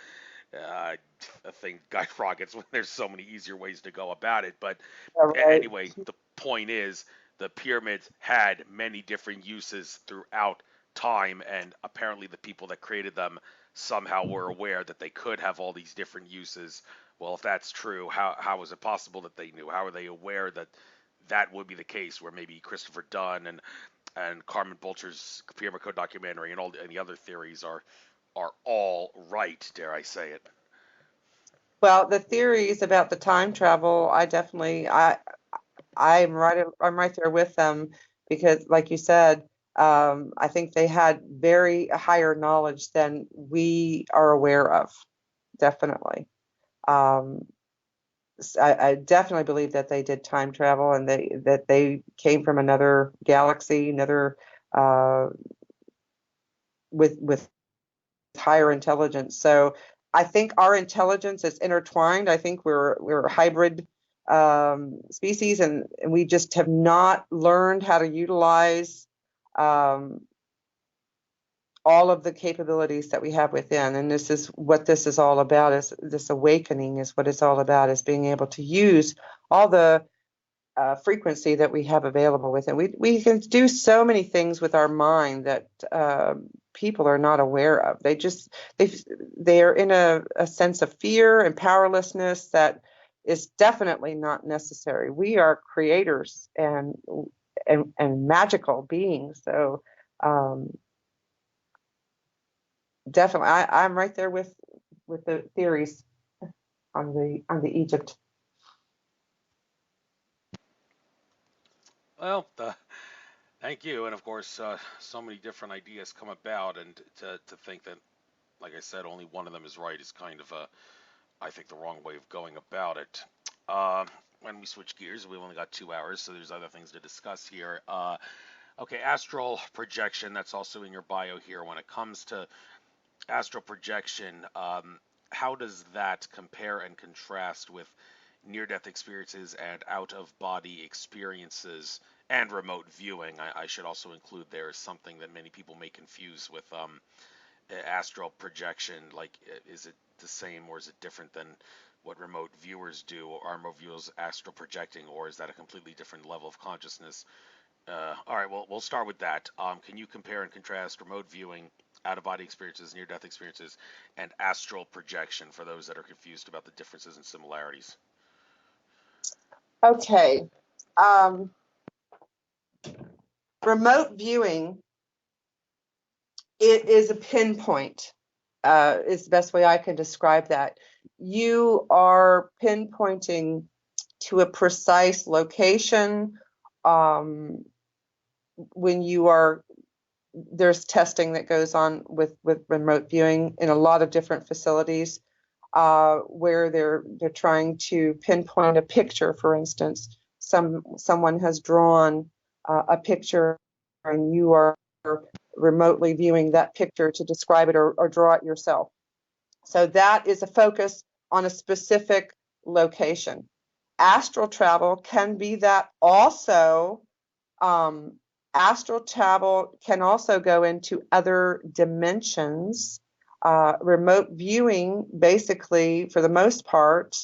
thing, guide rockets, when there's so many easier ways to go about it. But
Yeah, right.
anyway, the point is the pyramids had many different uses throughout time, and apparently the people that created them somehow were aware that they could have all these different uses. Well, if that's true, how is it possible that they knew? How are they aware that that would be the case? Where maybe Christopher Dunn and Carmen Bolter's Pyramid Code documentary and the other theories are all right, dare I say it?
Well, the theories about the time travel, I'm right there with them because, like you said, I think they had very higher knowledge than we are aware of. Definitely. Um, I definitely believe that they did time travel and that they came from another galaxy, another uh, with higher intelligence. So I think our intelligence is intertwined. I think we're a hybrid species, and we just have not learned how to utilize um, all of the capabilities that we have within. And this is what this is all about. Is this awakening is what it's all about, is being able to use all the frequency that we have available within. We can do so many things with our mind that people are not aware of. They are in a sense of fear and powerlessness that is definitely not necessary. We are creators and magical beings. So definitely, I'm right there with the theories on the Egypt.
Well, Thank you. And of course, so many different ideas come about, and to think that, like I said, only one of them is right is kind of I think, the wrong way of going about it. Uh, when we switch gears, we've only got 2 hours, so there's other things to discuss here. Okay, astral projection, that's also in your bio here. When it comes to astral projection, how does that compare and contrast with near-death experiences and out-of-body experiences and remote viewing? I should also include there is something that many people may confuse with astral projection. Like, is it the same or is it different than what remote viewers do? Or are remote viewers astral projecting, or is that a completely different level of consciousness? All right, well, we'll start with that. Can you compare and contrast remote viewing, out-of-body experiences, near-death experiences, and astral projection for those that are confused about the differences and similarities?
Okay. Remote viewing, it is a pinpoint, is the best way I can describe that. You are pinpointing to a precise location. When you are, there's testing that goes on with remote viewing in a lot of different facilities, where they're trying to pinpoint a picture. For instance, someone has drawn a picture, and you are remotely viewing that picture to describe it or draw it yourself. So that is a focus on a specific location. Astral travel can be that also. Astral travel can also go into other dimensions. Remote viewing, basically, for the most part,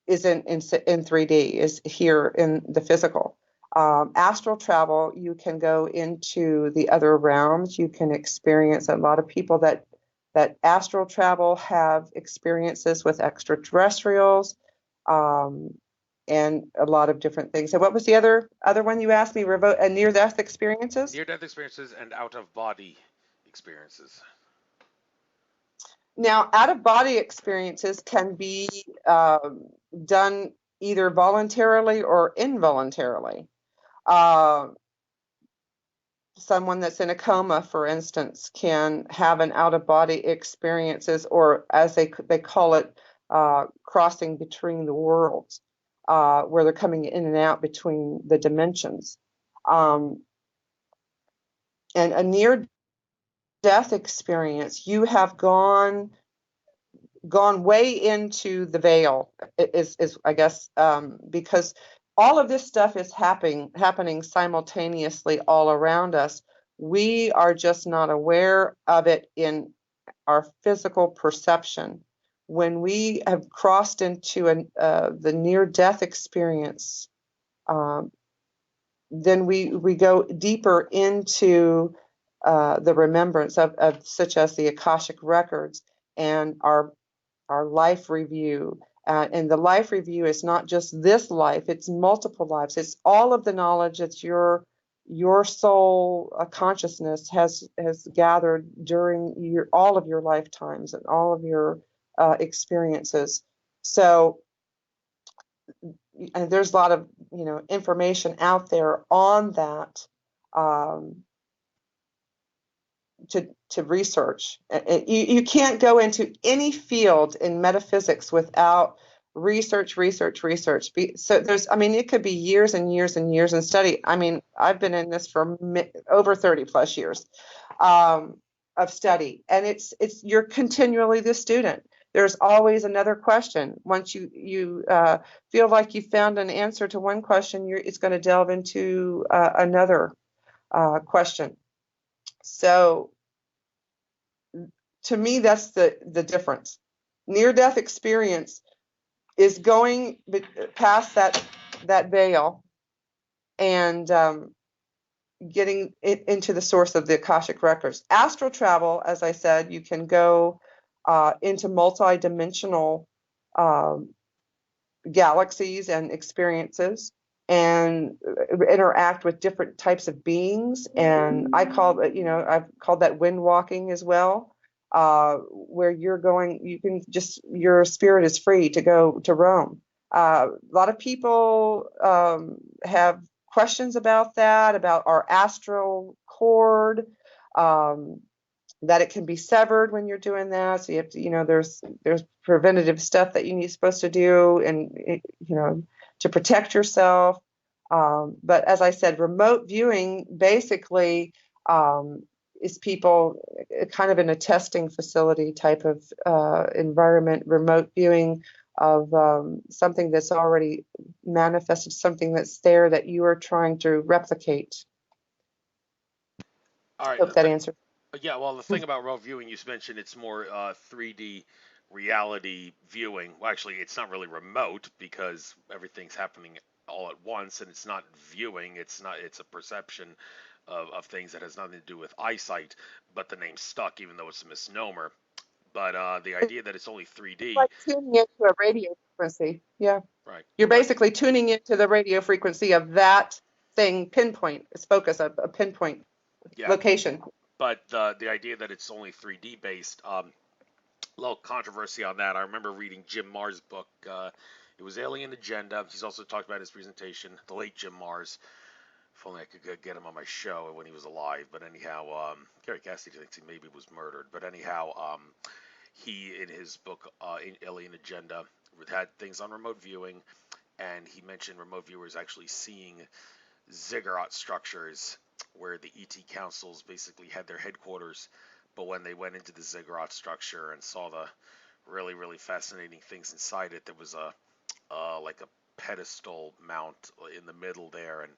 is in 3D, is here in the physical. Astral travel, you can go into the other realms. You can experience, a lot of people that astral travel have experiences with extraterrestrials, and a lot of different things. So what was the other one you asked me? Near-death experiences?
Near-death experiences and out-of-body experiences.
Now, out-of-body experiences can be done either voluntarily or involuntarily. Someone that's in a coma, for instance, can have an out-of-body experiences, or as they call it, crossing between the worlds, where they're coming in and out between the dimensions. And a near-death experience, you have gone way into the veil, is I guess, because all of this stuff is happening simultaneously all around us. We are just not aware of it in our physical perception. When we have crossed into the near-death experience, then we go deeper into the remembrance of such as the Akashic records and our life review. And the life review is not just this life, it's multiple lives. It's all of the knowledge that your soul consciousness has gathered during all of your lifetimes and all of your experiences. So, and there's a lot of information out there on that, to research. You can't go into any field in metaphysics without research. So it could be years and years and years in study. I've been in this for over 30 plus years of study, and you're continually the student. There's always another question. Once you feel like you found an answer to one question, it's going to delve into another question. So to me, that's the difference. Near-death experience is going past that veil and getting into the source of the Akashic records. Astral travel, as I said, you can go into multi-dimensional galaxies and experiences and interact with different types of beings. And I've called that wind walking as well, where your spirit is free to go to roam. A lot of people have questions about that, about our astral cord, that it can be severed when you're doing that. So you have to, there's preventative stuff that you're supposed to do, and to protect yourself. But as I said, remote viewing basically is people kind of in a testing facility type of environment, remote viewing of something that's already manifested, something that's there that you are trying to replicate.
All right.
Hope that answers.
Yeah, well, the thing about remote viewing, you mentioned it's more 3D reality viewing. Well, actually, it's not really remote because everything's happening all at once, and it's not viewing. It's a perception of things that has nothing to do with eyesight. But the name's stuck, even though it's a misnomer. But the idea that it's only 3D.
Like tuning into a radio frequency. Yeah.
Right.
You're basically tuning into the radio frequency of that thing, pinpoint, its focus, a pinpoint location.
But the idea that it's only 3D based, little controversy on that. I remember reading Jim Marrs' book. It was Alien Agenda. He's also talked about his presentation, the late Jim Marrs. If only I could get him on my show when he was alive. But anyhow, Gary Cassidy thinks he maybe was murdered. But anyhow, he, in his book, Alien Agenda, had things on remote viewing. And he mentioned remote viewers actually seeing ziggurat structures where the ET councils basically had their headquarters. But when they went into the ziggurat structure and saw the really, really fascinating things inside it, there was like a pedestal mount in the middle there. And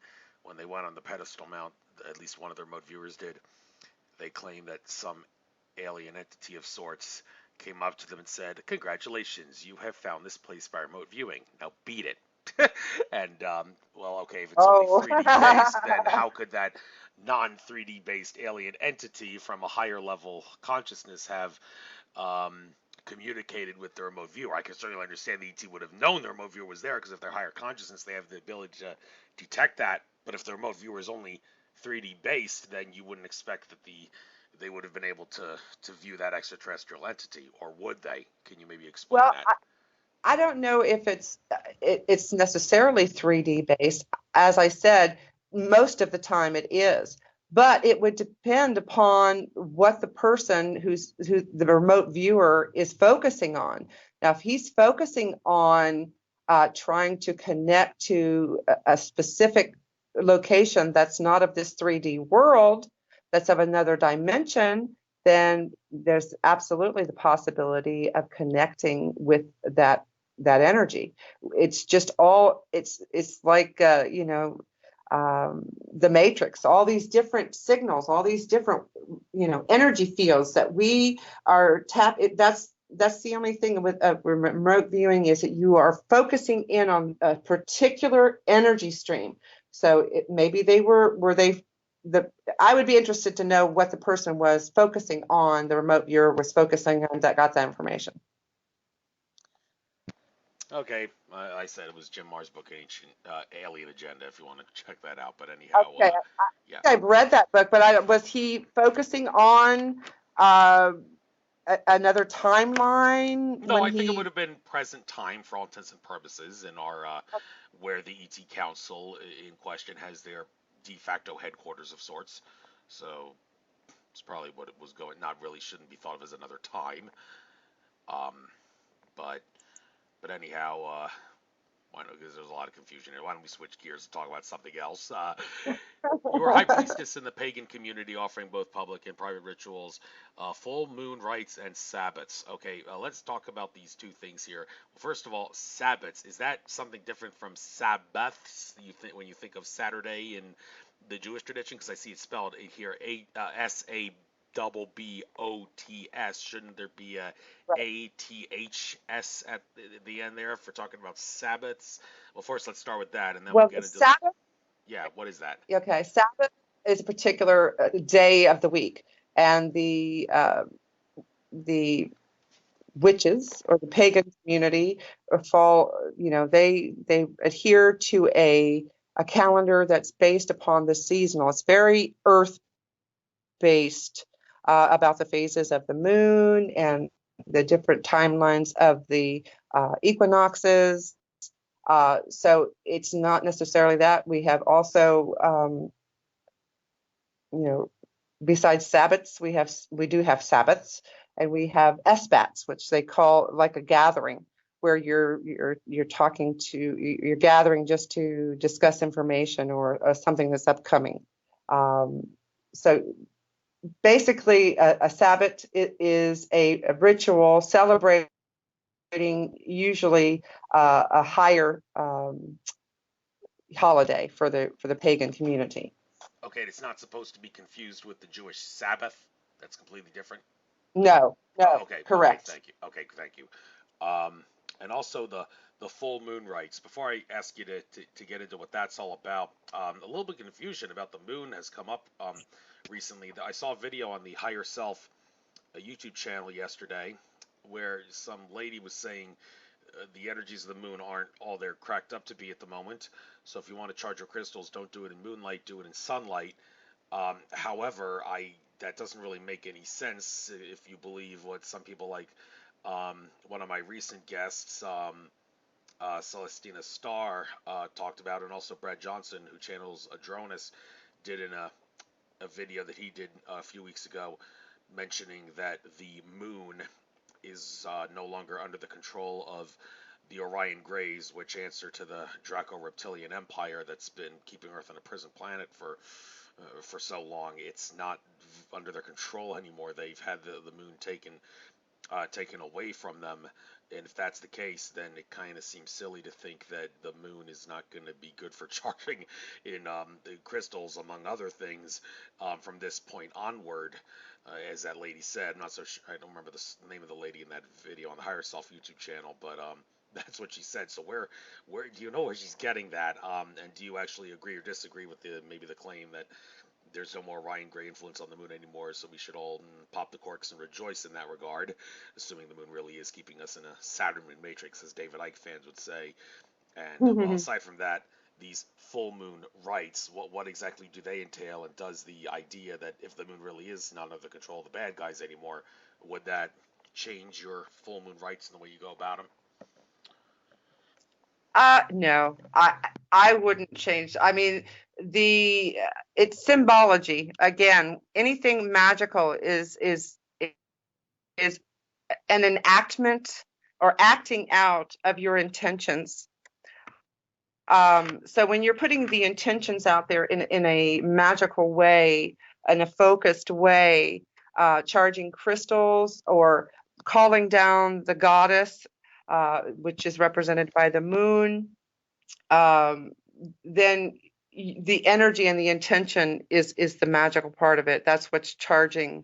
when they went on the pedestal mount, at least one of the remote viewers did, they claimed that some alien entity of sorts came up to them and said, "Congratulations, you have found this place by remote viewing. Now beat it." And well, okay, if it's only 3D based, then how could that non-3D based alien entity from a higher level consciousness have communicated with the remote viewer? I can certainly understand the ET would have known the remote viewer was there, because if they're higher consciousness, they have the ability to detect that. But if the remote viewer is only 3D based, then you wouldn't expect that they would have been able to view that extraterrestrial entity, or would they? Can you maybe explain that?
I don't know if it's necessarily 3D based. As I said, most of the time it is, but it would depend upon what the person who the remote viewer is focusing on. Now, if he's focusing on trying to connect to a specific location that's not of this 3D world, that's of another dimension, then there's absolutely the possibility of connecting with that energy. It's just it's like the Matrix, all these different signals, all these different energy fields that we are that's the only thing with remote viewing, is that you are focusing in on a particular energy stream. So maybe I would be interested to know what the person was focusing on, the remote viewer was focusing on, that got that information.
Okay, I said it was Jim Marrs' book, Ancient Alien Agenda, if you want to check that out. But anyhow,
okay, I've read that book, but was he focusing on another timeline?
No, I think it would have been present time for all intents and purposes, in our where the ET Council in question has their de facto headquarters of sorts. So it's probably what it was going. Not really, shouldn't be thought of as another time. But anyhow, why not? Because there's a lot of confusion here. Why don't we switch gears and talk about something else? You were high priestess in the pagan community, offering both public and private rituals, full moon rites, and Sabbats. Okay, let's talk about these two things here. Well, first of all, Sabbats, is that something different from Sabbaths? When you think of Saturday in the Jewish tradition, because I see it spelled here S-A-B-B-O-T-S. Shouldn't there be a A-T-H-S at the end there for talking about Sabbats? Well, first let's start with that, and then we'll get into
Sabbath.
Yeah, what is that?
Okay, Sabbath is a particular day of the week, and the witches or the pagan community they adhere to a calendar that's based upon the seasonal. It's very earth based, about the phases of the moon and the different timelines of the equinoxes. So it's not necessarily that. We have also, besides Sabbats, we do have Sabbats, and we have SBATs, which they call like a gathering, where you're gathering just to discuss information or something that's upcoming. So basically, a Sabbat is a ritual celebrating usually a higher holiday for the pagan community.
Okay, it's not supposed to be confused with the Jewish Sabbath. That's completely different.
No,
Okay,
correct.
thank you. Okay, thank you. Um, and also the full moon rites. Before I ask you to get into what that's all about, a little bit of confusion about the moon has come up recently. I saw a video on the Higher Self YouTube channel yesterday where some lady was saying the energies of the moon aren't all they're cracked up to be at the moment. So if you want to charge your crystals, don't do it in moonlight, do it in sunlight. However, that doesn't really make any sense if you believe what some people like. One of my recent guests, Celestina Starr, talked about, and also Brad Johnson, who channels Adronis, did in a video that he did a few weeks ago, mentioning that the moon is no longer under the control of the Orion Greys, which answer to the Draco-Reptilian Empire that's been keeping Earth on a prison planet for so long. It's not under their control anymore. They've had the moon taken away from them, and if that's the case, then it kind of seems silly to think that the moon is not going to be good for charging in the crystals, among other things, from this point onward. As that lady said, I'm not so sure, I don't remember the name of the lady in that video on the Higher Self YouTube channel, but that's what she said. So where do you know where she's getting that? And do you actually agree or disagree with maybe the claim that there's no more Orion Gray influence on the moon anymore, so we should all pop the corks and rejoice in that regard, assuming the moon really is keeping us in a Saturn moon matrix, as David Icke fans would say. And well, aside from that, these full moon rites, what exactly do they entail? And does the idea that if the moon really is not under the control of the bad guys anymore, would that change your full moon rites and the way you go about them?
No, I wouldn't change. I mean, it's symbology. Again, anything magical is an enactment or acting out of your intentions. So when you're putting the intentions out there in a magical way, in a focused way, charging crystals or calling down the goddess, which is represented by the moon, then the energy and the intention is the magical part of it. That's what's charging.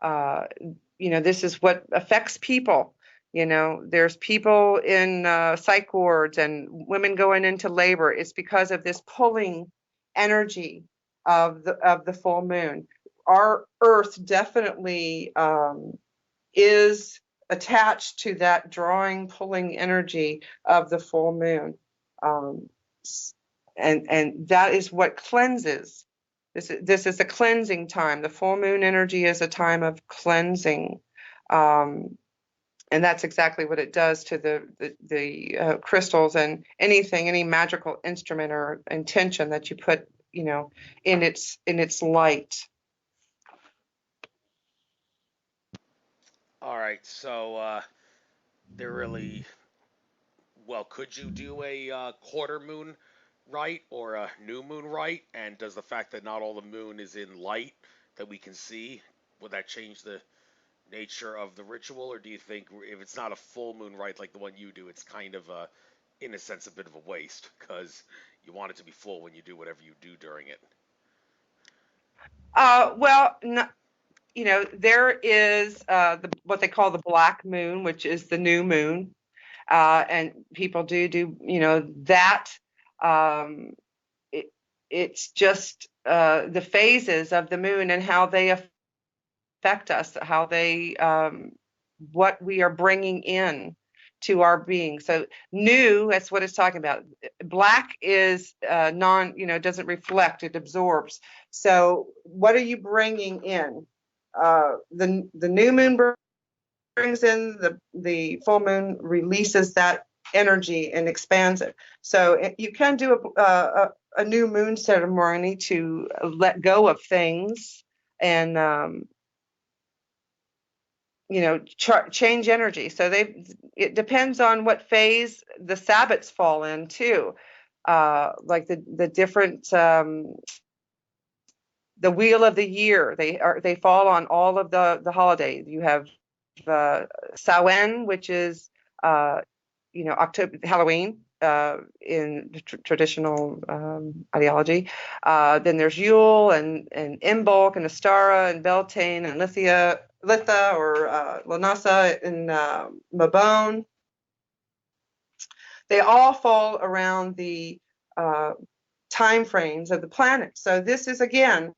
This is what affects people. There's people in psych wards and women going into labor. It's because of this pulling energy of the full moon. Our Earth definitely is attached to that drawing, pulling energy of the full moon, and that is what cleanses. This is a cleansing time. The full moon energy is a time of cleansing. And that's exactly what it does to the crystals and any magical instrument or intention that you put, in its light.
All right, so could you do a quarter moon rite or a new moon rite? And does the fact that not all the moon is in light that we can see, would that change the nature of the ritual? Or do you think if it's not a full moon rite like the one you do, it's kind of in a sense, a bit of a waste because you want it to be full when you do whatever you do during it?
Well, no, there is what they call the black moon, which is the new moon, and people do that. It's just the phases of the moon and how they affect us, how they what we are bringing in to our being. So new, that's what it's talking about. Black is doesn't reflect, it absorbs. So what are you bringing in? The new moon brings in, the full moon releases that energy and expands it. So you can do a new moon ceremony to let go of things and change energy. So it depends on what phase the Sabbats fall in too. Like the different the wheel of the year, they fall on all of the holidays. You have Samhain, which is October, Halloween, in traditional ideology. Then there's Yule and Imbolc and Ostara and Beltane and Litha or Lanasa and Mabon. They all fall around the time frames of the planet. So this is, again,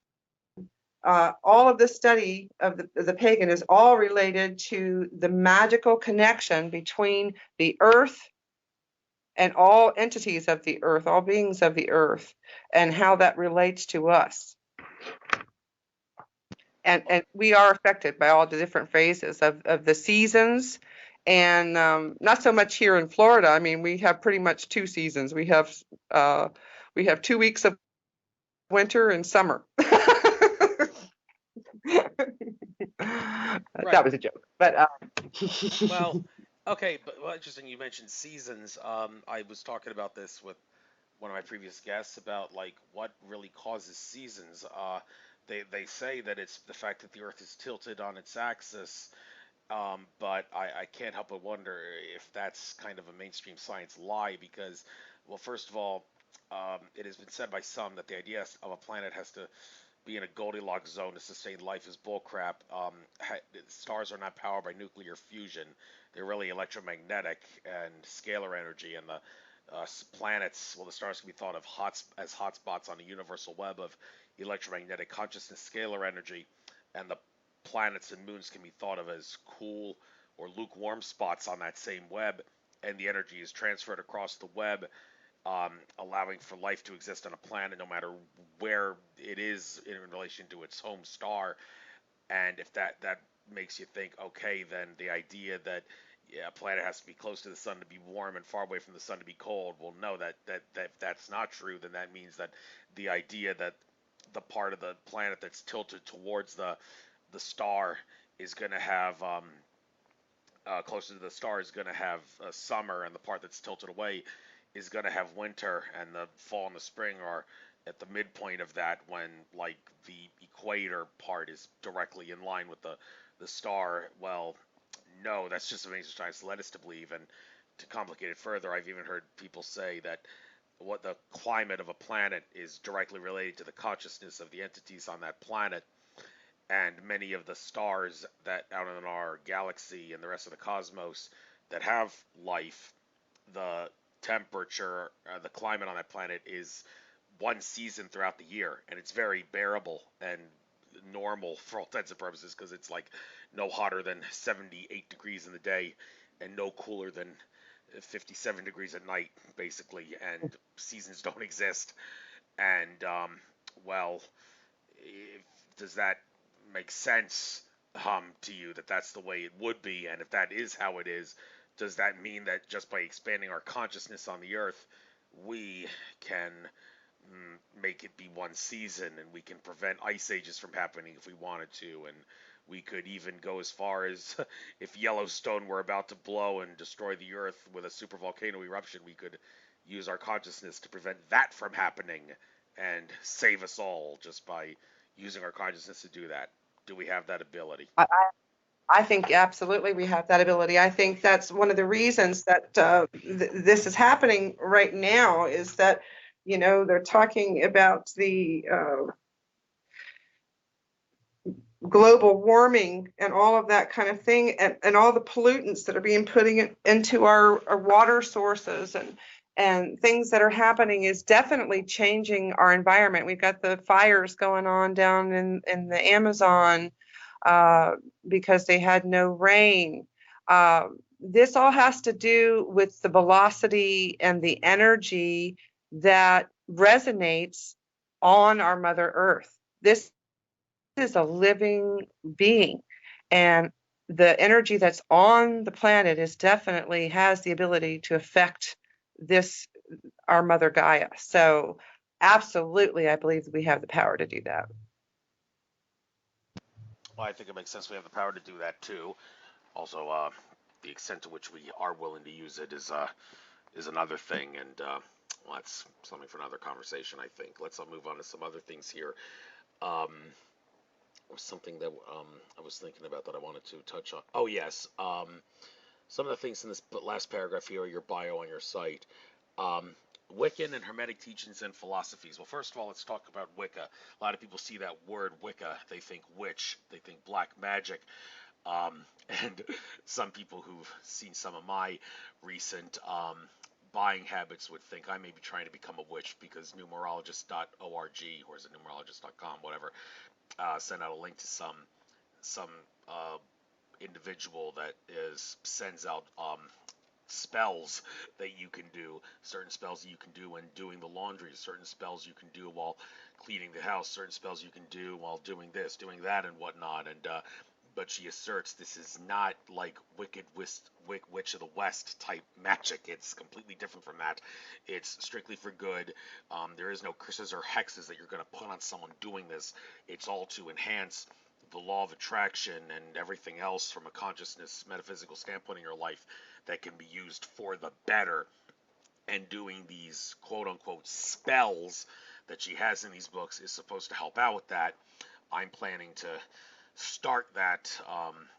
all of the study of the pagan is all related to the magical connection between the earth and all entities of the earth, all beings of the earth, and how that relates to us. And we are affected by all the different phases of the seasons, and not so much here in Florida. I mean, we have pretty much two seasons. We have 2 weeks of winter and summer.
Right.
That was a joke, but
Well, okay, but interesting. You mentioned seasons. I was talking about this with one of my previous guests about like what really causes seasons. They say that it's the fact that the Earth is tilted on its axis, but I can't help but wonder if that's kind of a mainstream science lie because, well, first of all, it has been said by some that the idea of a planet has to be in a Goldilocks zone to sustain life is bullcrap. Stars are not powered by nuclear fusion; they're really electromagnetic and scalar energy. And the planets, well, the stars can be thought of as hotspots on a universal web of electromagnetic consciousness, scalar energy, and the planets and moons can be thought of as cool or lukewarm spots on that same web, and the energy is transferred across the web, allowing for life to exist on a planet no matter where it is in relation to its home star. And if that makes you think, okay, then the idea that a planet has to be close to the sun to be warm and far away from the sun to be cold, well, no, that's not true. Then that means that the idea that the part of the planet that's tilted towards the star is going to have closer to the star is going to have summer, and the part that's tilted away is going to have winter, and the fall and the spring are at the midpoint of that when like the equator part is directly in line with the star. Well, no, that's just what mainstream science led us to believe. And to complicate it further, I've even heard people say that what the climate of a planet is directly related to the consciousness of the entities on that planet. And many of the stars that out in our galaxy and the rest of the cosmos that have life, the temperature, the climate on that planet is one season throughout the year, and it's very bearable and normal for all intents and purposes because it's like no hotter than 78 degrees in the day and no cooler than 57 degrees at night, basically, and seasons don't exist. And well, does that make sense to you that that's the way it would be? And if that is how it is, does that mean that just by expanding our consciousness on the earth, we can make it be one season, and we can prevent ice ages from happening if we wanted to, and we could even go as far as if Yellowstone were about to blow and destroy the earth with a supervolcano eruption, we could use our consciousness to prevent that from happening and save us all just by using our consciousness to do that. Do we have that ability?
I think absolutely we have that ability. I think that's one of the reasons that this is happening right now is that, they're talking about the global warming and all of that kind of thing, and all the pollutants that are being put into our water sources and things that are happening is definitely changing our environment. We've got the fires going on down in the Amazon because they had no rain. This all has to do with the velocity and the energy that resonates on our Mother Earth. This is a living being, and the energy that's on the planet is definitely has the ability to affect this, our Mother Gaia. So absolutely, I believe that we have the power to do that.
Well, I think it makes sense we have the power to do that too. Also, the extent to which we are willing to use it is another thing, and well, that's something for another conversation, I think. Let's move on to some other things here. Um, Something that I was thinking about that I wanted to touch on. Oh, yes. Some of the things in this last paragraph here, your bio on your site. Um, Wiccan and Hermetic teachings and philosophies. Well, first of all, let's talk about Wicca. A lot of people see that word Wicca, they think witch, they think black magic. And some people who've seen some of my recent buying habits would think I may be trying to become a witch because numerologist.org, or is it numerologist.com, whatever, sent out a link to some individual that sends out spells that you can do, certain spells that you can do when doing the laundry, certain spells you can do while cleaning the house, certain spells you can do while doing this, doing that, and whatnot. And but she asserts this is not like Witch of the West type magic. It's completely different from that. It's strictly for good. There is no curses or hexes that you're going to put on someone doing this. It's all to enhance the law of attraction and everything else from a consciousness, metaphysical standpoint in your life that can be used for the better. And doing these quote-unquote spells that she has in these books is supposed to help out with that. I'm planning to start that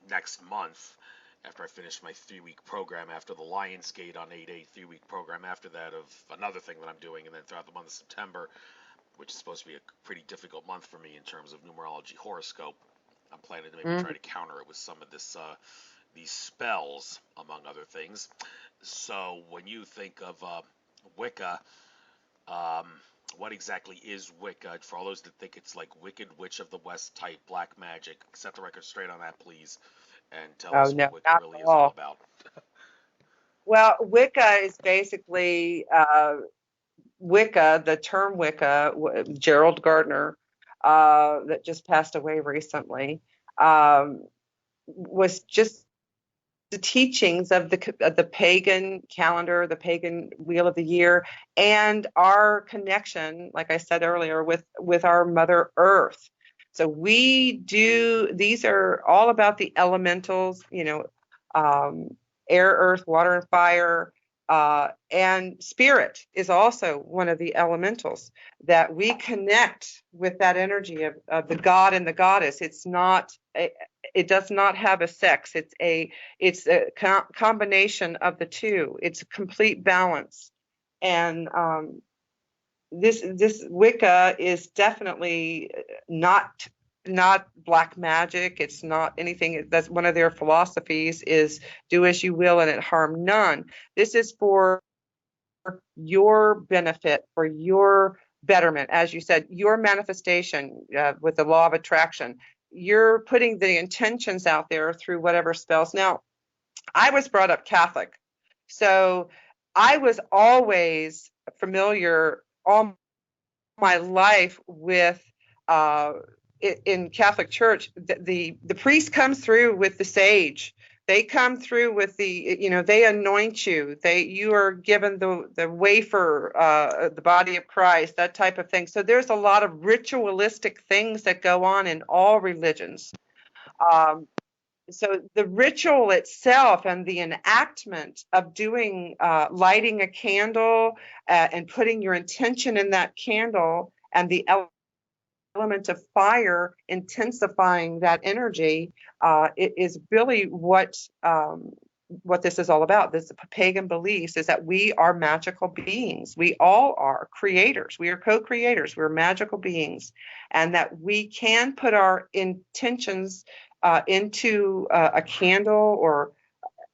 next month after I finish my 3-week program after the Lionsgate on 8/8, 3-week program after that of another thing that I'm doing, and then throughout the month of September, which is supposed to be a pretty difficult month for me in terms of numerology horoscope. I'm planning to maybe try to counter it with some of these spells, among other things. So when you think of Wicca, what exactly is Wicca? For all those that think it's like Wicked Witch of the West type black magic, set the record straight on that, please, and tell us
No,
what Wicca really is all about.
Well, Wicca is basically Wicca, the term Wicca, Gerald Gardner, that just passed away recently, was just the teachings of the pagan calendar, the pagan wheel of the year, and our connection, like I said earlier, with our Mother Earth. So these are all about the elementals, air, earth, water, and fire. And spirit is also one of the elementals that we connect with, that energy of the god and the goddess. It does not have a sex. It's a combination of the two. It's a complete balance. And this Wicca is definitely not black magic. It's not anything. That's one of their philosophies, is do as you will and it harm none. This is for your benefit, for your betterment. As you said, your manifestation with the law of attraction. You're putting the intentions out there through whatever spells. Now, I was brought up Catholic, so I was always familiar all my life with in Catholic Church, the priest comes through with the sage. They come through with they anoint you. You are given the wafer, the body of Christ, that type of thing. So there's a lot of ritualistic things that go on in all religions. So the ritual itself and the enactment of doing, lighting a candle and putting your intention in that candle, and the element of fire intensifying that energy, it is really what this is all about. This pagan beliefs is that we are magical beings. We all are creators. We are co-creators. We're magical beings, and that we can put our intentions into a candle or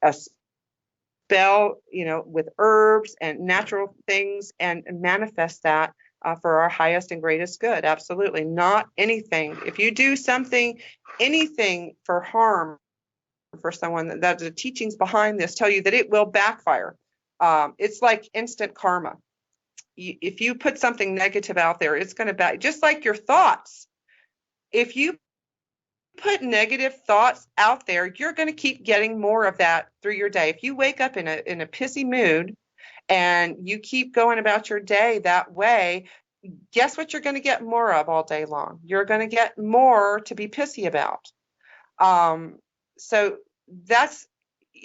a spell, with herbs and natural things, and manifest that for our highest and greatest good. Absolutely. Not anything. If you do anything for harm for someone, that the teachings behind this tell you that it will backfire. It's like instant karma. If you put something negative out there, it's going to just like your thoughts. If you put negative thoughts out there, you're going to keep getting more of that through your day. If you wake up in a pissy mood and you keep going about your day that way, guess what you're going to get more of all day long? You're going to get more to be pissy about. So that's,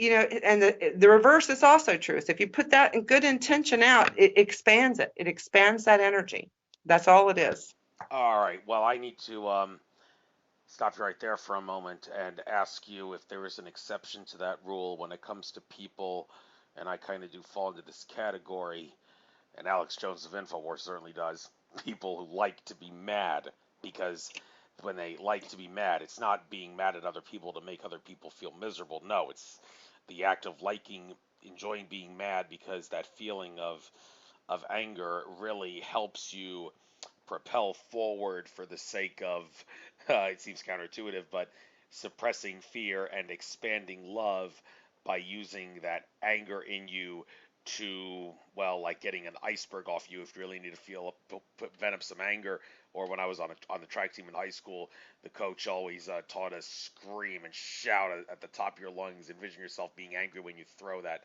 and the reverse is also true. So if you put that in good intention out, it expands it. It expands that energy. That's all it is.
All right. Well, I need to stop you right there for a moment and ask you if there is an exception to that rule when it comes to people, and I kind of do fall into this category, and Alex Jones of InfoWars certainly does, people who like to be mad, because when they like to be mad, it's not being mad at other people to make other people feel miserable. No, it's the act of enjoying being mad, because that feeling of anger really helps you propel forward for the sake of, it seems counterintuitive, but suppressing fear and expanding love by using that anger in you to, well, like getting an iceberg off you if you really need to vent up some anger. Or when I was on the track team in high school, the coach always taught us scream and shout at the top of your lungs. Envision yourself being angry when you throw that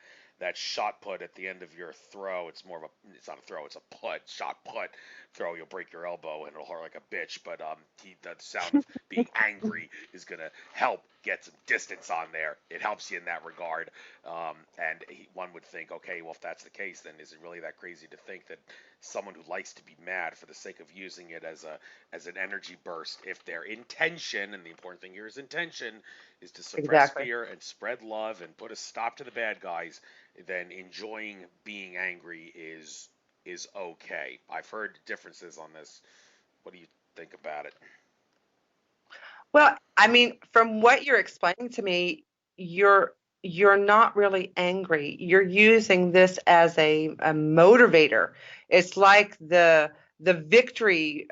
shot put at the end of your throw. It's not a throw, it's a shot put. Throw, you'll break your elbow and it'll hurt like a bitch. But the sound of being angry is gonna help get some distance on there. It helps you in that regard. One would think, okay, well, if that's the case, then is it really that crazy to think that someone who likes to be mad for the sake of using it as an energy burst, if their intention, and the important thing here is intention, is to suppress fear and spread love and put a stop to the bad guys, then enjoying being angry is okay. I've heard differences on this. What do you think about it?
Well, I mean, from what you're explaining to me, you're not really angry. You're using this as a motivator. It's like the victory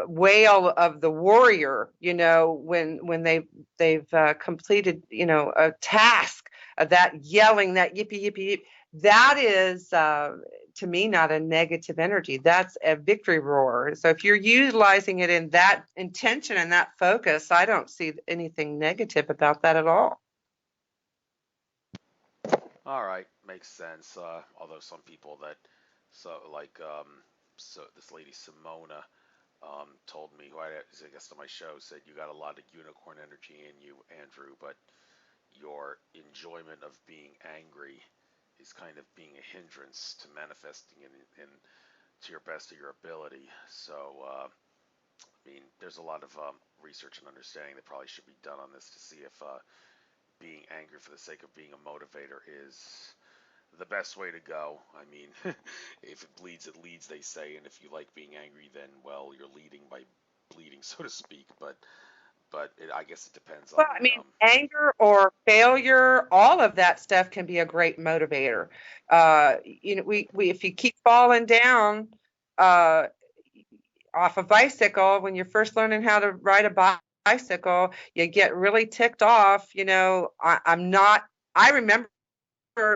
wail of the warrior, when they've completed, a task, that yelling, that yippee yippee yip. That is to me not a negative energy. That's a victory roar. So if you're utilizing it in that intention and that focus, I don't see anything negative about that at all.
All right, makes sense. Although some people so this lady Simona told me, who I was a guest on my show, said you got a lot of unicorn energy in you, Andrew, but your enjoyment of being angry is kind of being a hindrance to manifesting in to your best of your ability. So, I mean, there's a lot of research and understanding that probably should be done on this to see if being angry for the sake of being a motivator is the best way to go. I mean, if it bleeds, it leads, they say, and if you like being angry, then, well, you're leading by bleeding, so to speak. But I guess it depends on
Well, I mean, anger or failure, all of that stuff can be a great motivator. We if you keep falling down off a bicycle when you're first learning how to ride a bicycle, you get really ticked off. I remember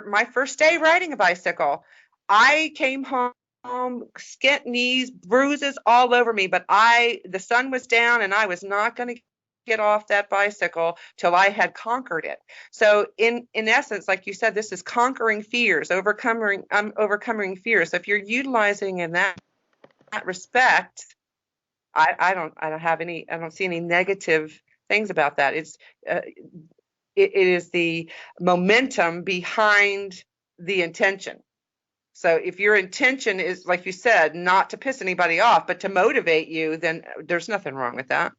my first day riding a bicycle. I came home, skint knees, bruises all over me, but the sun was down and I was not going to get off that bicycle till I had conquered it. So in essence, like you said, this is conquering fears, overcoming fears. So if you're utilizing in that respect, I don't see any negative things about that. It is the momentum behind the intention. So if your intention is, like you said, not to piss anybody off, but to motivate you, then there's nothing wrong with that.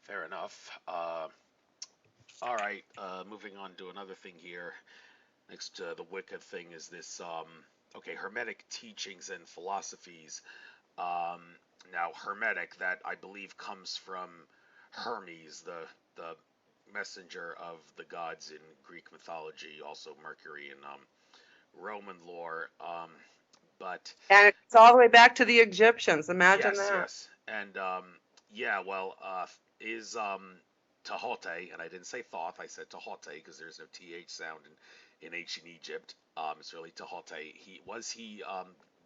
Fair enough. All right, moving on to another thing here. Next to the Wicca thing is this, Hermetic teachings and philosophies. Now, Hermetic, that I believe comes from Hermes, the messenger of the gods in Greek mythology, also Mercury in Roman lore.
And it's all the way back to the Egyptians. Imagine
yes,
that.
yes, and is Tehote, and I didn't say Thoth, I said Tehote because there's no th sound in ancient Egypt. It's really Tehote. He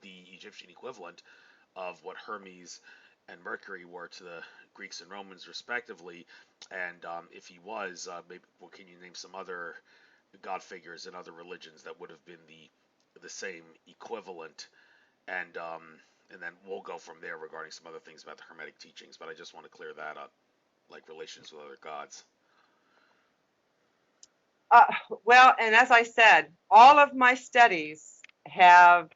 the Egyptian equivalent of what Hermes and Mercury were to the Greeks and Romans respectively, and if he was, maybe, well, can you name some other god figures in other religions that would have been the same equivalent, and then we'll go from there regarding some other things about the Hermetic teachings. But I just want to clear that up, like relations with other gods.
Well, and as I said, all of my studies have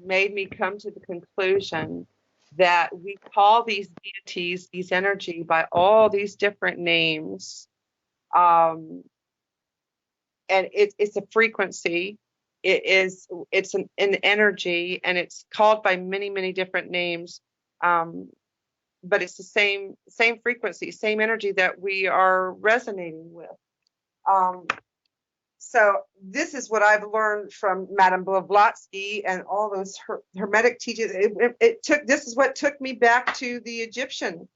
made me come to the conclusion that we call these deities, these energy, by all these different names. And it's a frequency. It's an energy, and it's called by many, many different names. But it's the same frequency, same energy that we are resonating with. So this is what I've learned from Madame Blavatsky and all those Hermetic teachings. This is what took me back to the Egyptian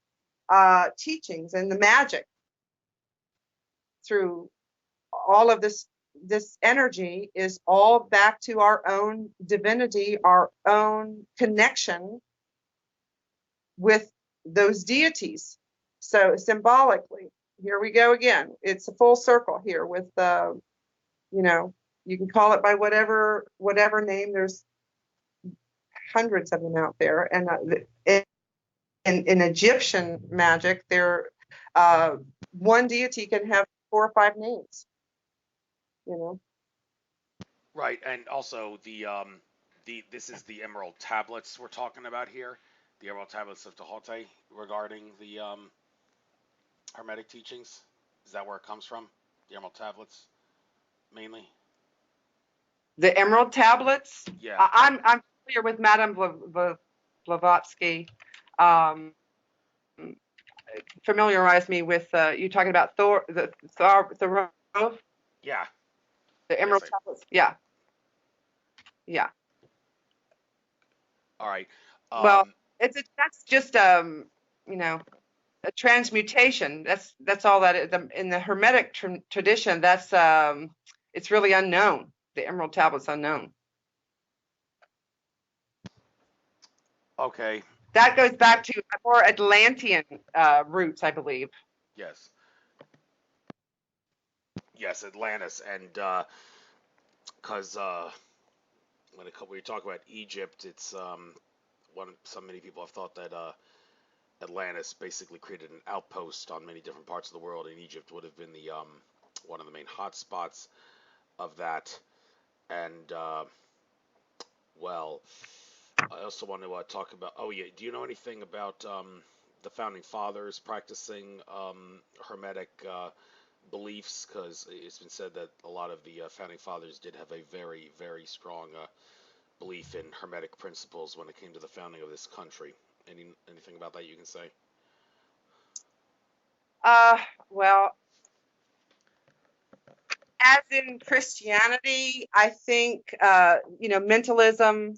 teachings and the magic. Through all of this energy is all back to our own divinity, our own connection with those deities. So symbolically, here we go again. It's a full circle here with you can call it by whatever name. There's hundreds of them out there, and in Egyptian magic, one deity can have 4 or 5 names.
Right, and also this is the Emerald Tablets we're talking about here, the Emerald Tablets of Tehote, regarding the Hermetic teachings. Is that where it comes from? The Emerald Tablets, mainly.
The Emerald Tablets.
Yeah.
I'm familiar with Madame Blavatsky. Familiarize me with you talking about the
Yeah.
The Emerald Tablets. Yeah. Yeah.
All right.
Well, that's just a transmutation. That's all that is. In the Hermetic tradition, that's it's really unknown. The Emerald Tablet's unknown.
Okay.
That goes back to more Atlantean roots, I believe.
Yes. Yes, Atlantis, and because when you talk about Egypt, it's many people have thought that Atlantis basically created an outpost on many different parts of the world, and Egypt would have been the one of the main hotspots of that. And well, I also want to talk about. Oh yeah, do you know anything about the founding fathers practicing Hermetic beliefs? Because it's been said that a lot of the founding fathers did have a very, very strong belief in Hermetic principles when it came to the founding of this country. Anything about that you can say?
Well, as in Christianity, I think mentalism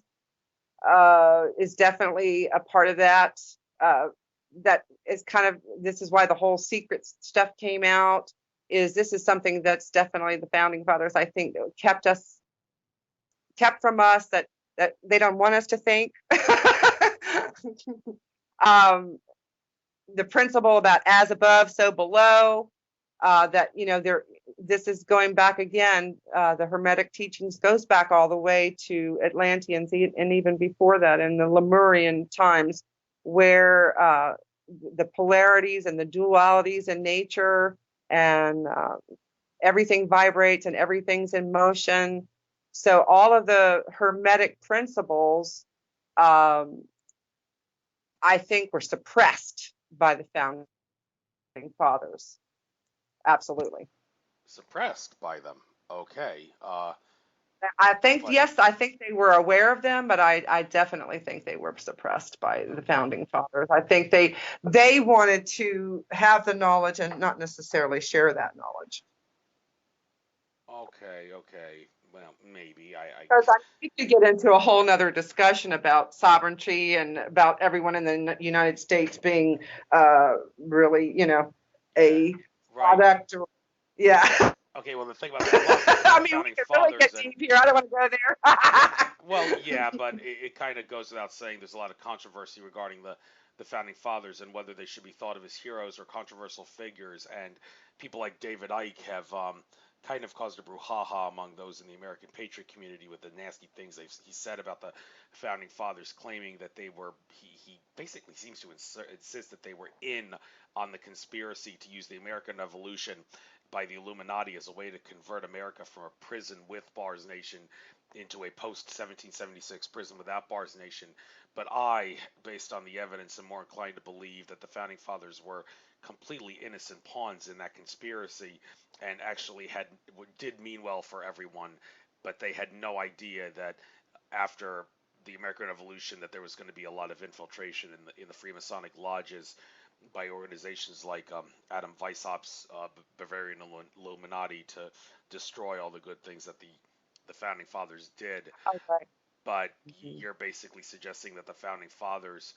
is definitely a part of that. That is this is why the whole secret stuff came out. This is something that's definitely the founding fathers, I think, kept from us, that they don't want us to think. The principle about as above, so below, this is going back again. The Hermetic teachings goes back all the way to Atlanteans, and even before that, in the Lemurian times, where the polarities and the dualities in nature, and everything vibrates and everything's in motion. So all of the Hermetic principles, I think, were suppressed by the founding fathers. Absolutely.
Suppressed by them. Okay.
I think they were aware of them, but I definitely think they were suppressed by the founding fathers. I think they wanted to have the knowledge and not necessarily share that knowledge.
Okay. Well, maybe
Because I think you get into a whole nother discussion about sovereignty and about everyone in the United States being really, a product. Or, yeah.
Okay, well, the thing about I
mean, we can really get deep here. I don't want to go there.
Well, yeah, but it kind of goes without saying. There's a lot of controversy regarding the the founding fathers and whether they should be thought of as heroes or controversial figures. And people like David Icke have kind of caused a brouhaha among those in the American patriot community with the nasty things he said about the founding fathers, claiming that they were, he basically seems to insist that they were in on the conspiracy to use the American Revolution by the Illuminati as a way to convert America from a prison with bars nation into a post-1776 prison without bars nation. But I, based on the evidence, am more inclined to believe that the founding fathers were completely innocent pawns in that conspiracy and actually did mean well for everyone, but they had no idea that after the American Revolution that there was going to be a lot of infiltration in the Freemasonic lodges by organizations like Adam Weishaupt's Bavarian Illuminati to destroy all the good things that the founding fathers did.
Okay.
But you're basically suggesting that the founding fathers,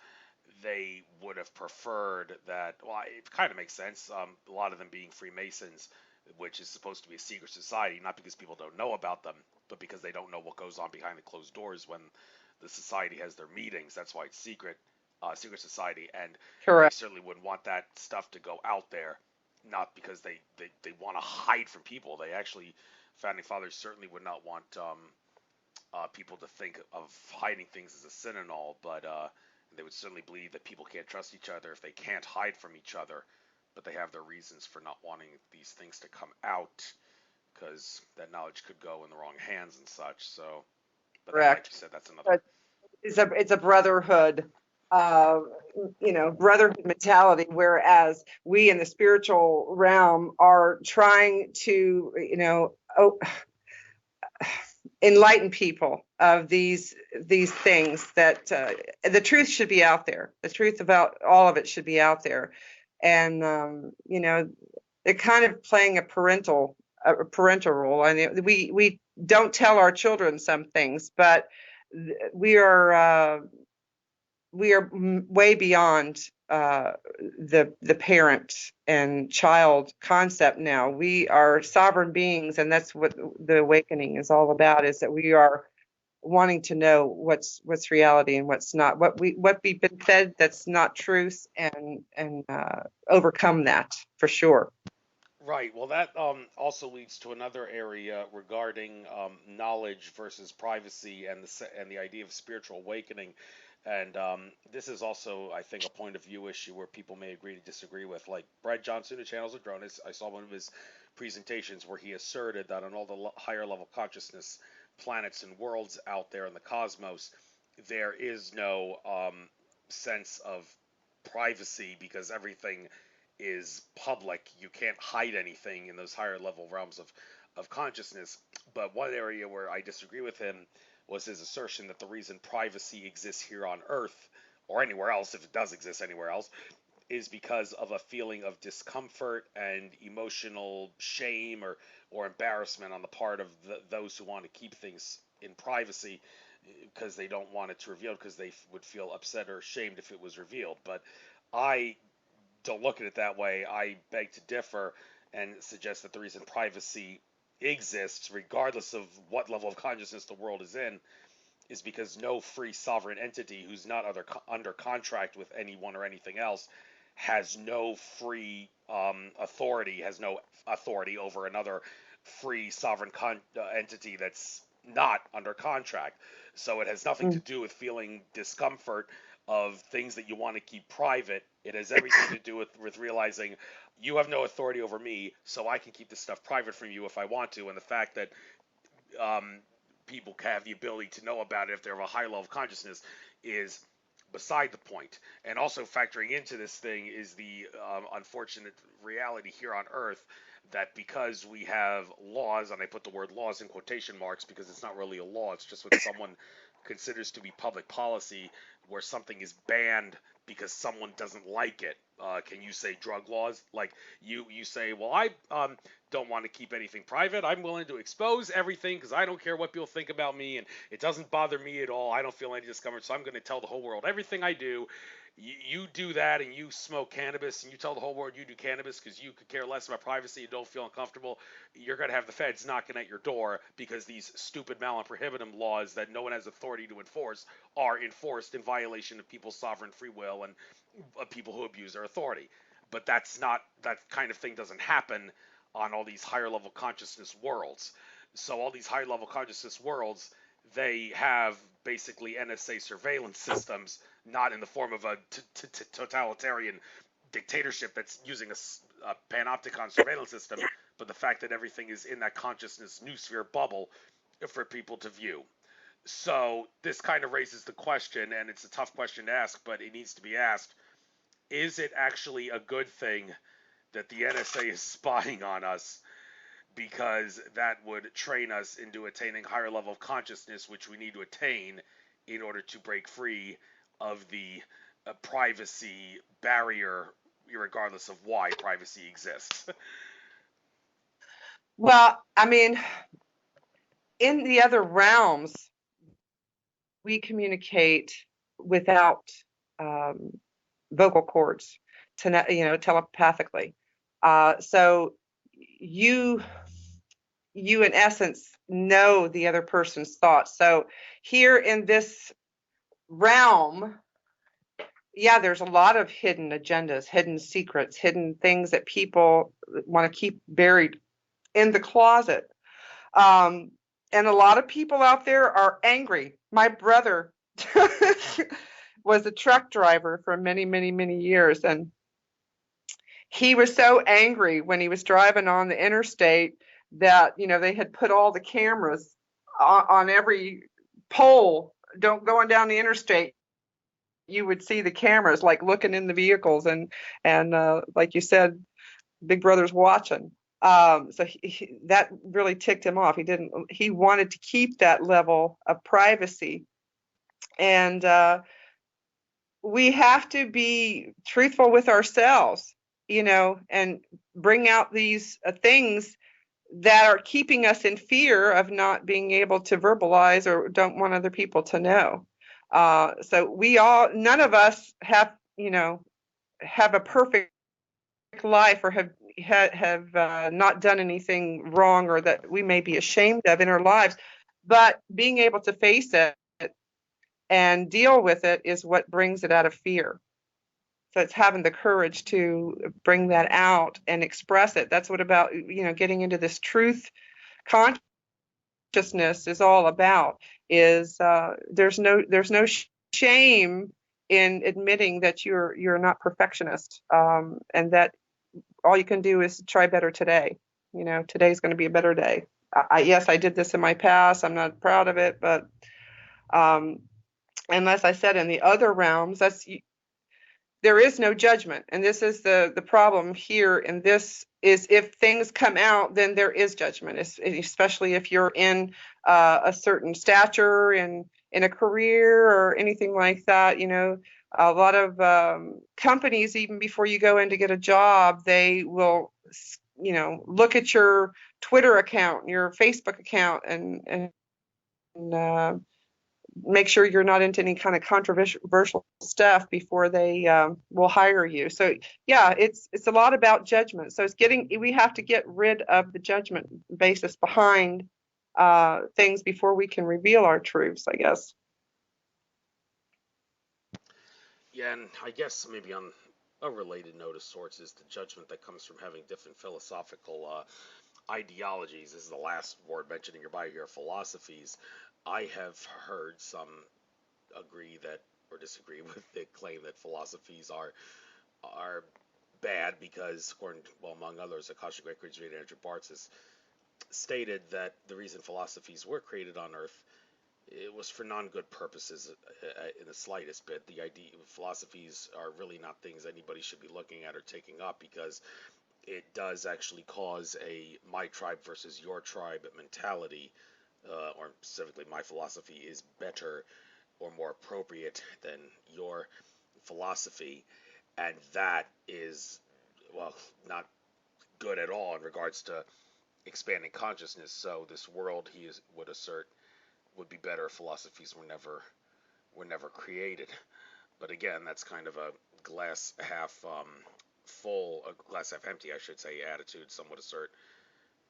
they would have preferred that. Well, it kind of makes sense. A lot of them being Freemasons, which is supposed to be a secret society, not because people don't know about them, but because they don't know what goes on behind the closed doors when the society has their meetings. That's why it's secret society, and they certainly wouldn't want that stuff to go out there, not because they want to hide from people. They actually, founding fathers certainly would not want people to think of hiding things as a sin and all, but they would certainly believe that people can't trust each other if they can't hide from each other, but they have their reasons for not wanting these things to come out, because that knowledge could go in the wrong hands and such. So, but like you said, that's another.
It's a brotherhood, brotherhood mentality, whereas we in the spiritual realm are trying to, enlighten people of these things, that the truth should be out there. The truth about all of it should be out there. And, they're kind of playing a parental role. And we don't tell our children some things, but we are way beyond the parent and child concept now. We are sovereign beings, and that's what the awakening is all about, is that we are wanting to know what's reality and what's not, what we've been fed that's not truth, and overcome that for sure.
Right. Well, that also leads to another area regarding knowledge versus privacy and the idea of spiritual awakening. And this is also, I think, a point of view issue where people may agree to disagree with. Like Brad Johnson, who channels of Drones, I saw one of his presentations where he asserted that on all the higher level consciousness planets and worlds out there in the cosmos, there is no sense of privacy because everything is public. You can't hide anything in those higher level realms of consciousness. But one area where I disagree with him was his assertion that the reason privacy exists here on Earth, or anywhere else, if it does exist anywhere else, is because of a feeling of discomfort and emotional shame or embarrassment on the part of those who want to keep things in privacy, because they don't want it to reveal, because they would feel upset or ashamed if it was revealed. But I don't look at it that way. I beg to differ and suggest that the reason privacy exists, regardless of what level of consciousness the world is in, is because no free sovereign entity who's not under contract with anyone or anything else has no free authority, has no authority over another free sovereign entity that's not under contract. So it has nothing to do with feeling discomfort of things that you want to keep private. It has everything to do with realizing you have no authority over me, so I can keep this stuff private from you if I want to. And the fact that people have the ability to know about it if they're of a high level of consciousness is beside the point. And also factoring into this thing is the unfortunate reality here on Earth that because we have laws, and I put the word laws in quotation marks because it's not really a law, it's just what someone considers to be public policy, where something is banned because someone doesn't like it. Can you say drug laws? Like you say, well, I don't want to keep anything private. I'm willing to expose everything because I don't care what people think about me, and it doesn't bother me at all. I don't feel any discomfort, so I'm going to tell the whole world everything I do. You do that and you smoke cannabis and you tell the whole world you do cannabis because you could care less about privacy and don't feel uncomfortable, you're going to have the feds knocking at your door because these stupid malum prohibitum laws that no one has authority to enforce are enforced in violation of people's sovereign free will and people who abuse their authority. But that's not, that kind of thing doesn't happen on all these higher level consciousness worlds. So all these higher level consciousness worlds, they have basically NSA surveillance systems, not in the form of a totalitarian dictatorship that's using a panopticon surveillance system, but the fact that everything is in that consciousness noosphere bubble for people to view. So this kind of raises the question, and it's a tough question to ask, but it needs to be asked. Is it actually a good thing that the NSA is spying on us, because that would train us into attaining higher level of consciousness, which we need to attain in order to break free of the privacy barrier, regardless of why privacy exists?
Well, I mean, in the other realms, we communicate without um, vocal cords, telepathically. So you in essence know the other person's thoughts. So here in this realm, yeah, there's a lot of hidden agendas, hidden secrets, hidden things that people want to keep buried in the closet. Um, and a lot of people out there are angry. My brother was a truck driver for many, many, many years, and he was so angry when he was driving on the interstate that they had put all the cameras on every pole. Don't going down the interstate, you would see the cameras like looking in the vehicles, and like you said, Big Brother's watching. So that really ticked him off. He wanted to keep that level of privacy, and we have to be truthful with ourselves, and bring out these things that are keeping us in fear of not being able to verbalize or don't want other people to know. So none of us have a perfect life or have not done anything wrong or that we may be ashamed of in our lives, but being able to face it and deal with it is what brings it out of fear. So it's having the courage to bring that out and express it. That's what about getting into this truth consciousness is all about. Is there's no shame in admitting that you're not perfectionist, and that all you can do is try better today. Today's going to be a better day. Yes, I did this in my past. I'm not proud of it, but unless I said in the other realms, there is no judgment. And this is the problem here. And this is, if things come out, then there is judgment, especially if you're in a certain stature in a career or anything like that. A lot of companies, even before you go in to get a job, they will, look at your Twitter account, your Facebook account, and make sure you're not into any kind of controversial stuff before they will hire you. So yeah, it's a lot about judgment. So we have to get rid of the judgment basis behind things before we can reveal our truths, I guess.
Yeah, and I guess maybe on a related note of sorts is the judgment that comes from having different philosophical ideologies. This is the last word mentioned in your bio here, philosophies. I have heard some agree that or disagree with the claim that philosophies are bad because, according to, well, among others, Akashic Records reader Andrew Bartz has stated that the reason philosophies were created on Earth, it was for non-good purposes in the slightest bit. The idea philosophies are really not things anybody should be looking at or taking up, because it does actually cause a my tribe versus your tribe mentality, or specifically my philosophy is better or more appropriate than your philosophy, and that is, well, not good at all in regards to expanding consciousness. So this world, would assert, would be better if philosophies were never created. But again, that's kind of a glass half full, a glass half empty, I should say, attitude, some would assert,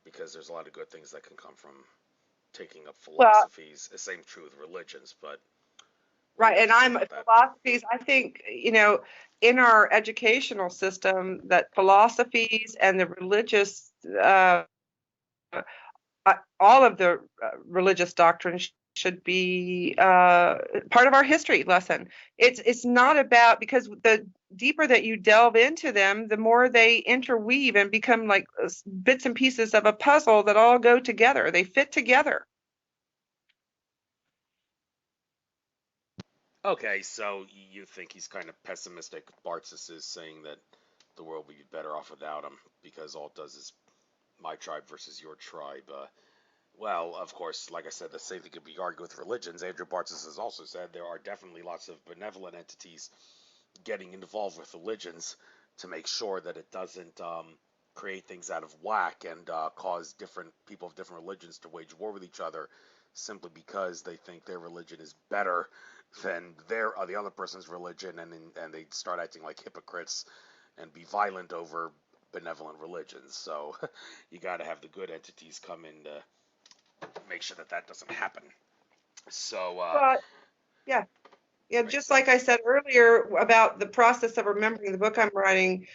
because there's a lot of good things that can come from taking up
Well,
philosophies. The same true with religions, but what do
right.
you have
And
to say
I'm
about that?
philosophies. I think, in our educational system, that philosophies and the religious, uh, all of the religious doctrines should be part of our history lesson. It's not about, because the deeper that you delve into them, the more they interweave and become like bits and pieces of a puzzle that all go together. They fit together.
Okay, so you think he's kind of pessimistic. Bartzis is saying that the world would be better off without him because all it does is my tribe versus your tribe. Well, of course, like I said, the same thing could be argued with religions. Andrew Bartzis has also said there are definitely lots of benevolent entities getting involved with religions to make sure that it doesn't create things out of whack and cause different people of different religions to wage war with each other simply because they think their religion is better than the other person's religion, and they start acting like hypocrites and be violent over benevolent religions. So you got to have the good entities come in to make sure that that doesn't happen. So
Well, yeah. Yeah,
right.
just
So
like I said earlier about the process of remembering the book I'm writing,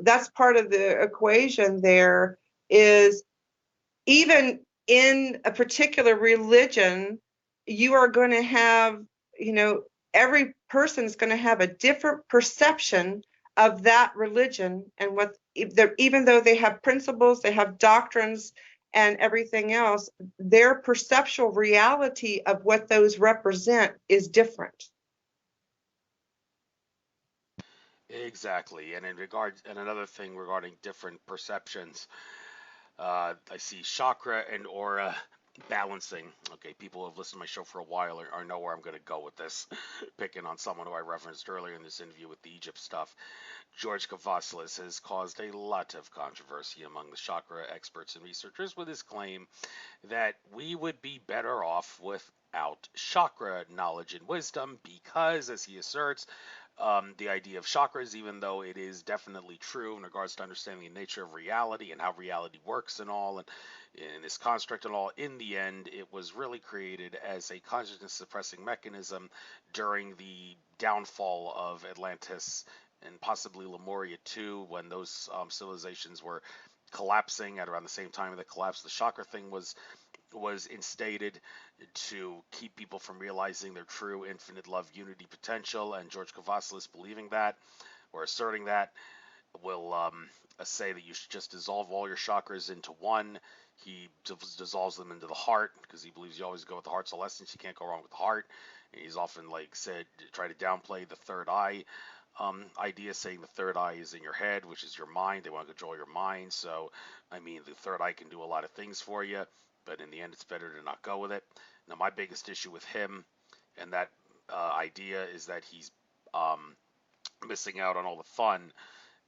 that's part of the equation there. Is even in a particular religion, you are going to have, every person's going to have a different perception of that religion, and even though they have principles, they have doctrines and everything else, their perceptual reality of what those represent is different.
exactly, and another thing regarding different perceptions, I see chakra and aura balancing. Okay, people who have listened to my show for a while are know where I'm going to go with this. Picking on someone who I referenced earlier in this interview with the Egypt stuff. George Kavasilis has caused a lot of controversy among the chakra experts and researchers with his claim that we would be better off without chakra knowledge and wisdom because, as he asserts, the idea of chakras, even though it is definitely true in regards to understanding the nature of reality and how reality works and all, and in this construct and all, in the end, it was really created as a consciousness suppressing mechanism during the downfall of Atlantis and possibly Lemuria too, when those civilizations were collapsing at around the same time of the collapse. The chakra thing was instated to keep people from realizing their true infinite love unity potential, and George Kavasilis believing that or asserting that will say that you should just dissolve all your chakras into one. He dissolves them into the heart because he believes you always go with the heart's essence. You can't go wrong with the heart. And he's often said try to downplay the third eye idea, saying the third eye is in your head, which is your mind. They want to control your mind. So, I mean, the third eye can do a lot of things for you, but in the end, it's better to not go with it. Now, my biggest issue with him and that idea is that he's um, missing out on all the fun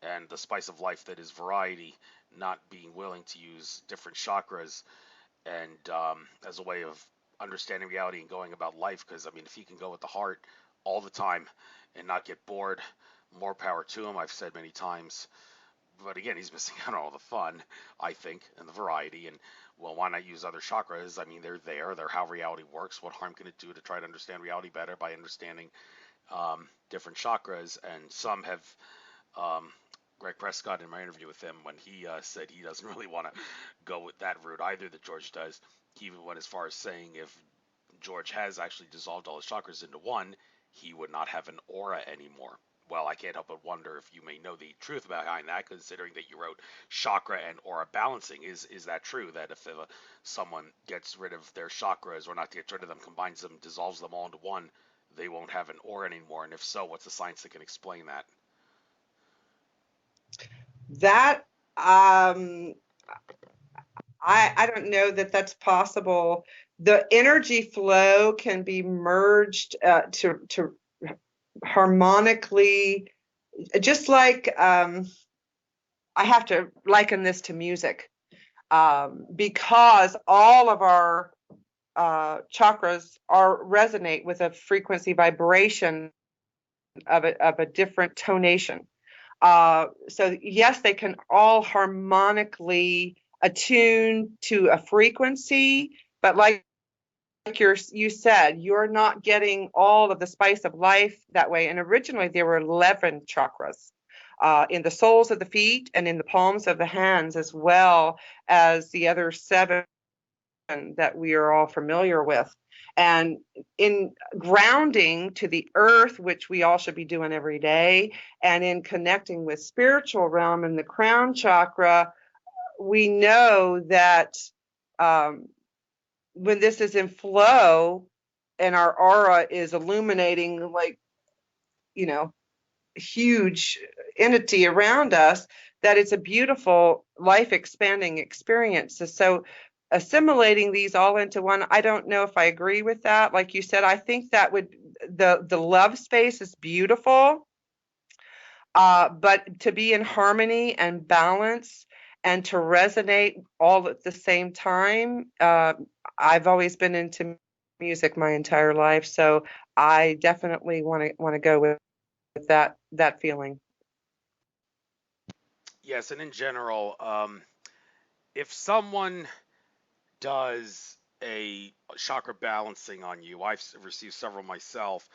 and the spice of life that is variety, not being willing to use different chakras and as a way of understanding reality and going about life. Because I mean, if he can go with the heart all the time and not get bored, more power to him. I've said many times. But again, he's missing out on all the fun, I think, and the variety. And well, why not use other chakras? I mean, they're there. They're how reality works. What harm can it do to try to understand reality better by understanding different chakras? And some have um, Greg Prescott in my interview with him when he said he doesn't really want to go with that route either that George does. He even went as far as saying if George has actually dissolved all his chakras into one, he would not have an aura anymore. Well, I can't help but wonder if you may know the truth behind that, considering that you wrote chakra and aura balancing. Is that true? That if someone gets rid of their chakras, or not gets rid of them, combines them, dissolves them all into one, they won't have an aura anymore? And if so, what's the science that can explain that?
That um, I don't know that that's possible. The energy flow can be merged to harmonically, just like I have to liken this to music, because all of our chakras resonate with a frequency vibration of a different tonation. So yes, they can all harmonically attune to a frequency, but like you said, you're not getting all of the spice of life that way. And originally there were 11 chakras in the soles of the feet and in the palms of the hands, as well as the other 7 that we are all familiar with. And in grounding to the earth, which we all should be doing every day, and in connecting with spiritual realm and the crown chakra, we know that when this is in flow and our aura is illuminating, like, huge entity around us, that it's a beautiful life expanding experience. So assimilating these all into one, I don't know if I agree with that. Like you said, I think that the love space is beautiful, but to be in harmony and balance and to resonate all at the same time. I've always been into music my entire life, so I definitely want to go with that feeling.
Yes, and in general, if someone does a chakra balancing on you, I've received several myself,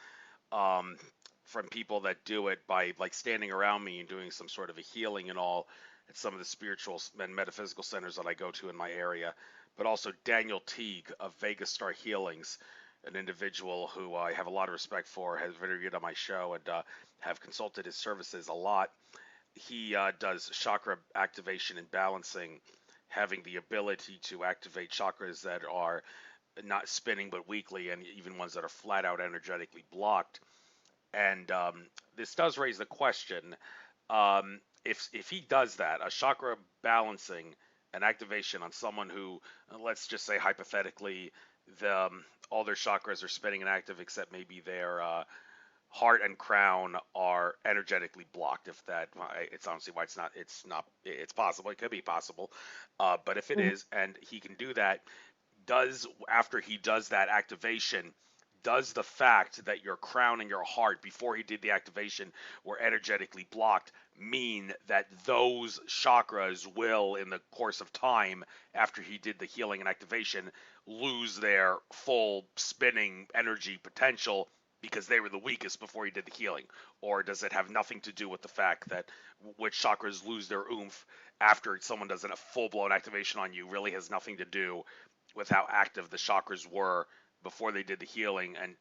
um, from people that do it by like standing around me and doing some sort of a healing and all at some of the spiritual and metaphysical centers that I go to in my area. But also Daniel Teague of Vegas Star Healings, an individual who I have a lot of respect for, has interviewed on my show, and have consulted his services a lot. He does chakra activation and balancing, having the ability to activate chakras that are not spinning but weakly, and even ones that are flat out energetically blocked. And this does raise the question: if he does that, a chakra balancing and activation on someone who, let's just say hypothetically, all their chakras are spinning and active except maybe their heart and crown are energetically blocked. If that, it's honestly why it's possible. It could be possible, but if it
Mhm.
is, and he can do that, does after he does that activation, does the fact that your crown and your heart before he did the activation were energetically blocked mean that those chakras will, in the course of time after he did the healing and activation, lose their full spinning energy potential because they were the weakest before he did the healing? Or does it have nothing to do with the fact that which chakras lose their oomph after someone does a full-blown activation on you really has nothing to do with how active the chakras were before they did the healing? And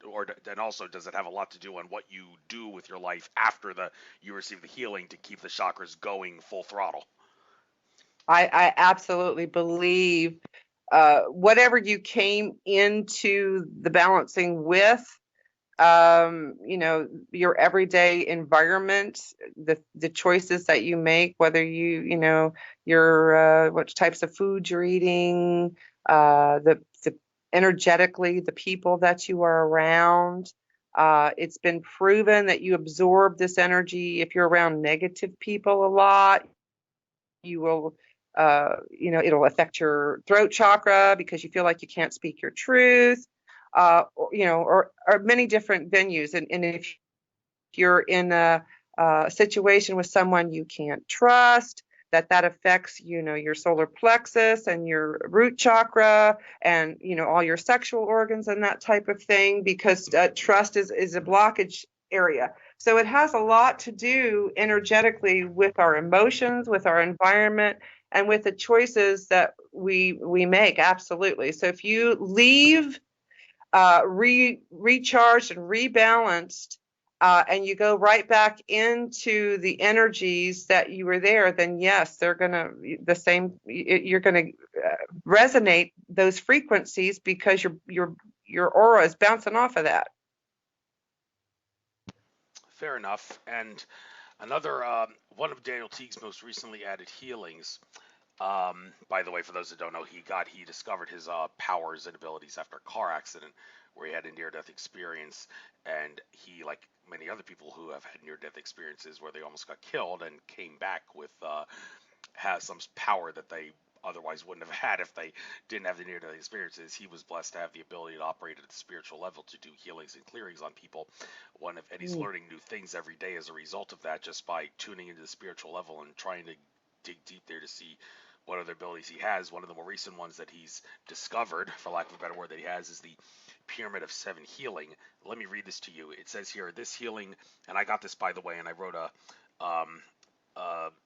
also, does it have a lot to do on what you do with your life after you receive the healing to keep the chakras going full throttle?
I absolutely believe whatever you came into the balancing with, your everyday environment, the choices that you make, whether your what types of food you're eating, the energetically the people that you are around. It's been proven that you absorb this energy if you're around negative people a lot. You will, it'll affect your throat chakra because you feel like you can't speak your truth, or many different venues. And if you're in a situation with someone you can't trust, that affects, your solar plexus and your root chakra and, all your sexual organs and that type of thing, because trust is a blockage area. So it has a lot to do energetically with our emotions, with our environment, and with the choices that we make. Absolutely. So if you leave recharged and rebalanced, and you go right back into the energies that you were there, then yes, they're gonna the same. You're gonna resonate those frequencies because your aura is bouncing off of that.
Fair enough. And another one of Daniel Teague's most recently added healings. By the way, for those that don't know, he discovered his powers and abilities after a car accident where he had a near-death experience, and he, like many other people who have had near-death experiences where they almost got killed and came back with has some power that they otherwise wouldn't have had if they didn't have the near-death experiences. He was blessed to have the ability to operate at the spiritual level to do healings and clearings on people. And he's
Mm.
learning new things every day as a result of that, just by tuning into the spiritual level and trying to dig deep there to see what other abilities he has. One of the more recent ones that he's discovered, for lack of a better word, that he has is the Pyramid of Seven Healing. Let me read this to you. It says here, this healing, and I got this, by the way, and I wrote a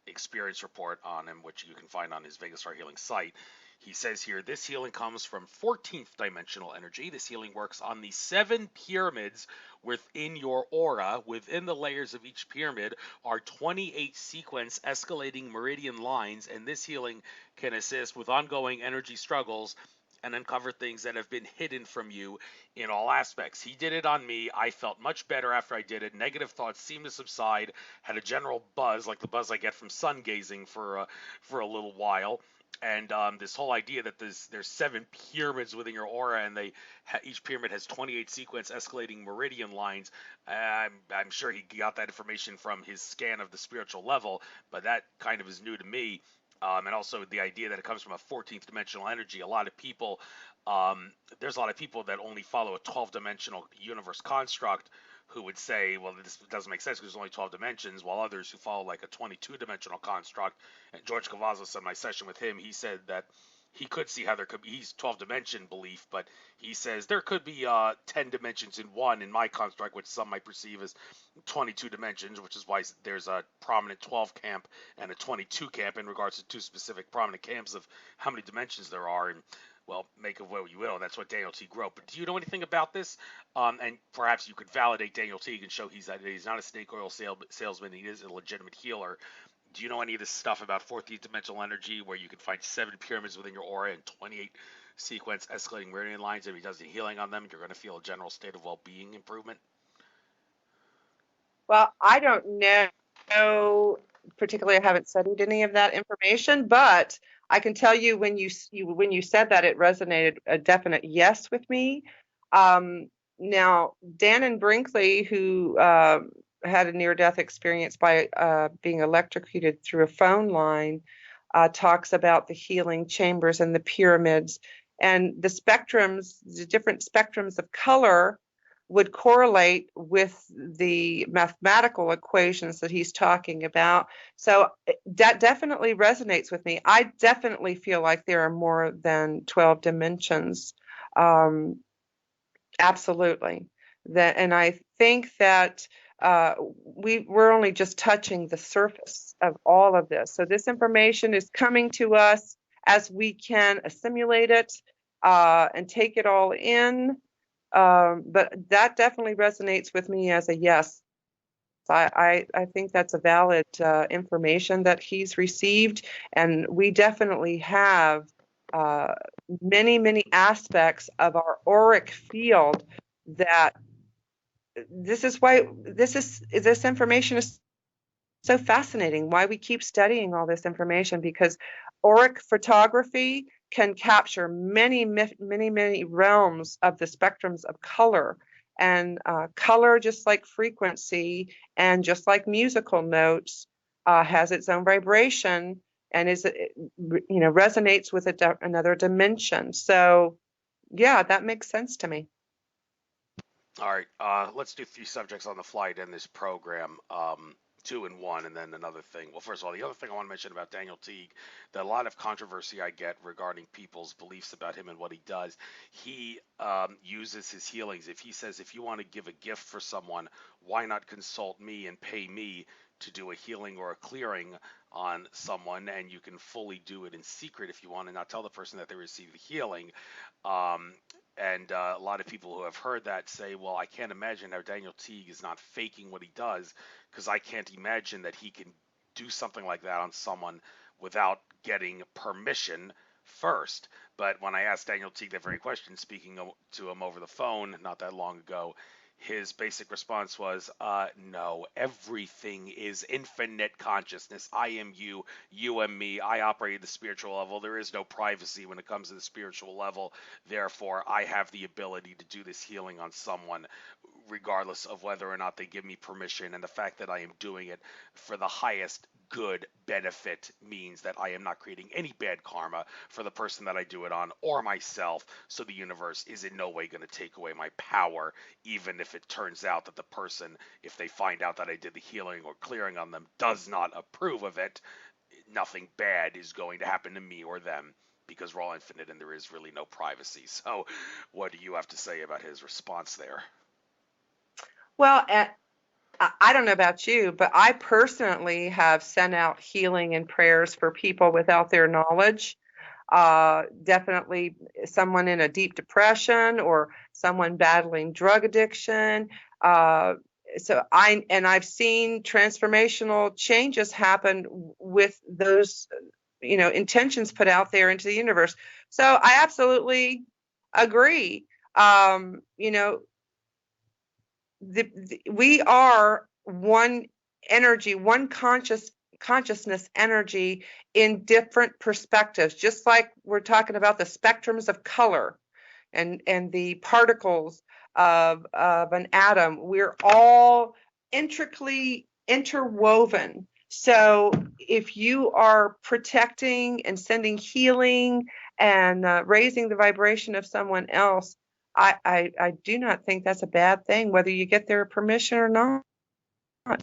experience report on him, which you can find on his Vegas Star Healing site. He says here, this healing comes from 14th dimensional energy. This healing works on the 7 pyramids within your aura. Within the layers of each pyramid are 28 sequence escalating meridian lines, and this healing can assist with ongoing energy struggles and uncover things that have been hidden from you in all aspects. He did it on me. I felt much better after I did it. Negative thoughts seemed to subside. Had a general buzz, like the buzz I get from sun gazing for a little while. And this whole idea that there's 7 pyramids within your aura, and each pyramid has 28 sequence escalating meridian lines. I'm sure he got that information from his scan of the spiritual level, but that kind of is new to me. And also the idea that it comes from a 14th dimensional energy. There's a lot of people that only follow a 12-dimensional universe construct who would say, well, this doesn't make sense because there's only 12 dimensions, while others who follow like a 22-dimensional construct. And George Cavazos, in my session with him, he said that he could see how there could be, he's 12-dimension belief, but he says there could be 10 dimensions in one in my construct, which some might perceive as 22 dimensions, which is why there's a prominent 12 camp and a 22 camp in regards to 2 specific prominent camps of how many dimensions there are. And well, make of what you will. That's what Daniel Teague wrote. But do you know anything about this? And perhaps you could validate Daniel Teague and show he's not a snake oil salesman. He is a legitimate healer. Do you know any of this stuff about 14th dimensional energy, where you can find 7 pyramids within your aura and 28 sequence escalating meridian lines? If he does the healing on them, you're going to feel a general state of well-being improvement.
Well, I don't know particularly. I haven't studied any of that information, but I can tell you when you said that, it resonated a definite yes with me. Now, Dan and Brinkley, who had a near-death experience by being electrocuted through a phone line, talks about the healing chambers and the pyramids and the spectrums, the different spectrums of color would correlate with the mathematical equations that he's talking about. So that definitely resonates with me. I definitely feel like there are more than 12 dimensions. Absolutely. And I think that we're only just touching the surface of all of this. So this information is coming to us as we can assimilate it and take it all in. But that definitely resonates with me as a yes. I think that's a valid information that he's received, and we definitely have many aspects of our auric field that this is why this information is so fascinating, why we keep studying all this information, because auric photography can capture many realms of the spectrums of color. And color, just like frequency and just like musical notes, has its own vibration and resonates with another dimension. So yeah, that makes sense to me.
All right, let's do 3 subjects on the fly to end this program. 2 in 1, and then another thing. Well, first of all, the other thing I want to mention about Daniel Teague, that a lot of controversy I get regarding people's beliefs about him and what he does. He uses his healings. If he says, if you want to give a gift for someone, why not consult me and pay me to do a healing or a clearing on someone, and you can fully do it in secret if you want and not tell the person that they received the healing. And a lot of people who have heard that say, well, I can't imagine how Daniel Teague is not faking what he does, because I can't imagine that he can do something like that on someone without getting permission first. But when I asked Daniel Teague that very question, speaking to him over the phone not that long ago, his basic response was, no, everything is infinite consciousness. I am you, you am me. I operate at the spiritual level. There is no privacy when it comes to the spiritual level. Therefore, I have the ability to do this healing on someone, regardless of whether or not they give me permission. And the fact that I am doing it for the highest good benefit means that I am not creating any bad karma for the person that I do it on or myself. So the universe is in no way going to take away my power, even if it turns out that the person, if they find out that I did the healing or clearing on them, does not approve of it. Nothing bad is going to happen to me or them, because we're all infinite and there is really no privacy. So what do you have to say about his response there?
Well, I don't know about you, but I personally have sent out healing and prayers for people without their knowledge. Definitely someone in a deep depression or someone battling drug addiction. I've seen transformational changes happen with those, intentions put out there into the universe. So I absolutely agree. We are one energy, one consciousness energy in different perspectives, just like we're talking about the spectrums of color and the particles of an atom. We're all intricately interwoven. So if you are protecting and sending healing and raising the vibration of someone else, I do not think that's a bad thing, whether you get their permission or not.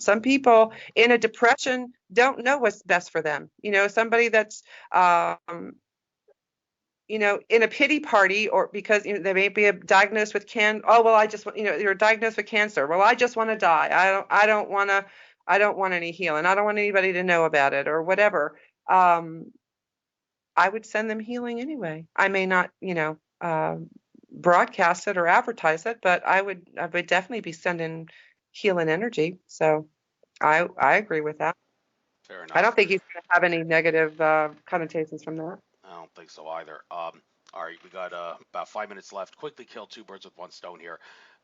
Some people in a depression don't know what's best for them. Somebody that's, in a pity party, or because they may be diagnosed with oh, well, I just, you're diagnosed with cancer. Well, I just want to die. I don't want any healing. I don't want anybody to know about it or whatever. I would send them healing anyway. I may not, broadcast it or advertise it, but I would definitely be sending healing energy. So I agree with that.
Fair enough.
I don't think he's going to have any negative connotations from that.
I don't think so either. All right, we got about 5 minutes left. Quickly kill two birds with one stone here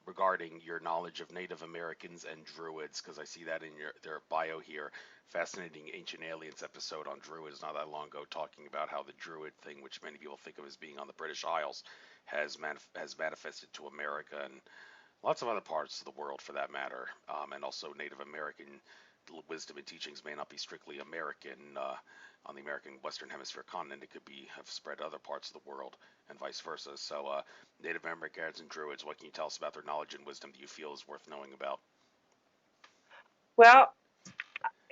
regarding your knowledge of Native Americans and Druids, because I see that in their bio here. Fascinating Ancient Aliens episode on Druids not that long ago, talking about how the Druid thing, which many people think of as being on the British Isles, has manifested to America and lots of other parts of the world for that matter. And also Native American wisdom and teachings may not be strictly American on the American Western Hemisphere continent. It could have spread to other parts of the world and vice versa. So Native Americans and Druids, what can you tell us about their knowledge and wisdom do you feel is worth knowing about?
Well,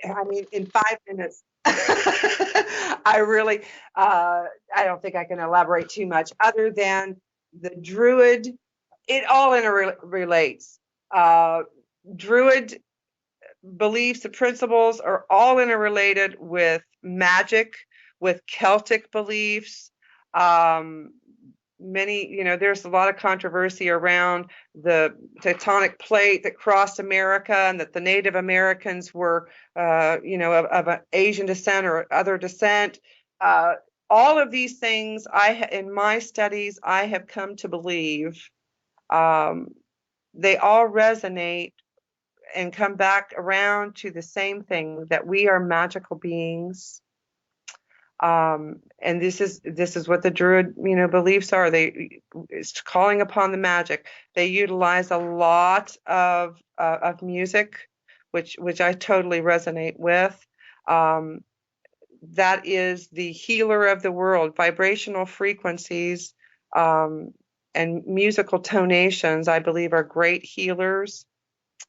I mean, in 5 minutes, I really, I don't think I can elaborate too much other than the Druid. It all interrelates. Druid beliefs and principles are all interrelated with magic, with Celtic beliefs. There's a lot of controversy around the tectonic plate that crossed America, and that the Native Americans were, of an Asian descent or other descent. All of these things, in my studies, I have come to believe they all resonate and come back around to the same thing, that we are magical beings. And this is what the Druid, beliefs are. It's calling upon the magic. They utilize a lot of music, which I totally resonate with. That is the healer of the world. Vibrational frequencies and musical tonations, I believe, are great healers.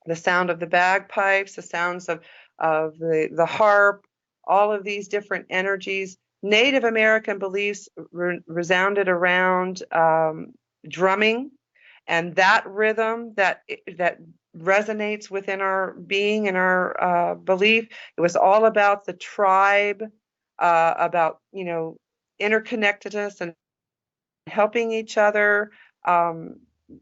The sound of the bagpipes, the sounds of the harp, all of these different energies. Native American beliefs resounded around drumming, and that rhythm that resonates within our being and our belief. It was all about the tribe, about interconnectedness and helping each other.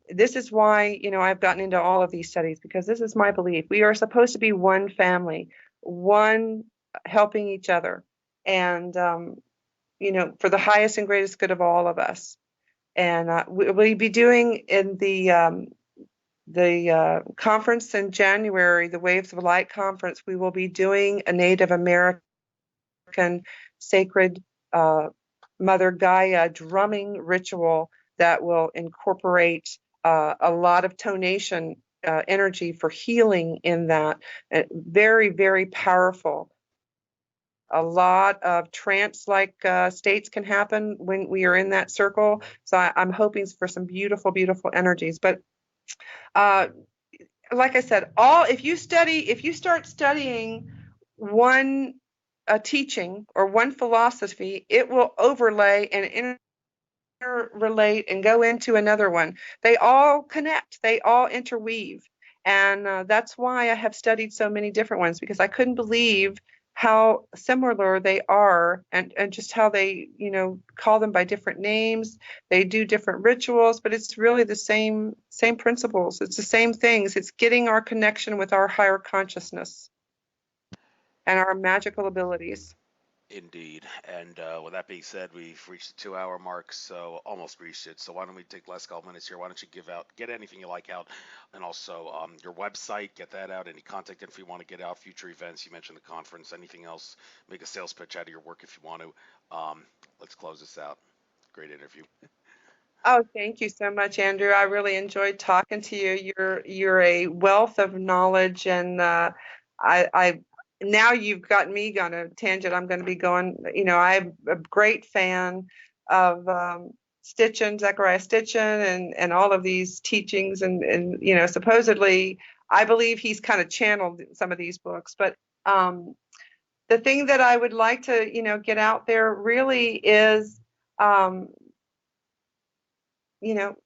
This is why, I've gotten into all of these studies, because this is my belief. We are supposed to be one family, one helping each other, and, for the highest and greatest good of all of us. And we'll be doing in the conference in January, the Waves of Light conference, we will be doing a Native American sacred Mother Gaia drumming ritual that will incorporate a lot of tonation energy for healing in that. Very, very powerful. A lot of trance-like states can happen when we are in that circle. So I'm hoping for some beautiful, beautiful energies. But like I said, if you start studying one teaching or one philosophy, it will overlay and interrelate and go into another one. They all connect. They all interweave. And that's why I have studied so many different ones, because I couldn't believe how similar they are, and just how they, call them by different names. They do different rituals, but it's really the same principles. It's the same things. It's getting our connection with our higher consciousness and our magical abilities.
Indeed. And with that being said, we've reached the 2-hour mark, so almost reached it. So why don't we take the last couple minutes here? Why don't you get anything you like out, and also your website, get that out, any contact info you want to get out, future events, you mentioned the conference, anything else, make a sales pitch out of your work if you want to. Let's close this out. Great interview.
Oh, thank you so much, Andrew. I really enjoyed talking to you. You're a wealth of knowledge, and I now you've got me on a tangent. I'm going to be going. I'm a great fan of Zechariah Stitchin, and all of these teachings, and supposedly I believe he's kind of channeled some of these books. But the thing that I would like to get out there really is.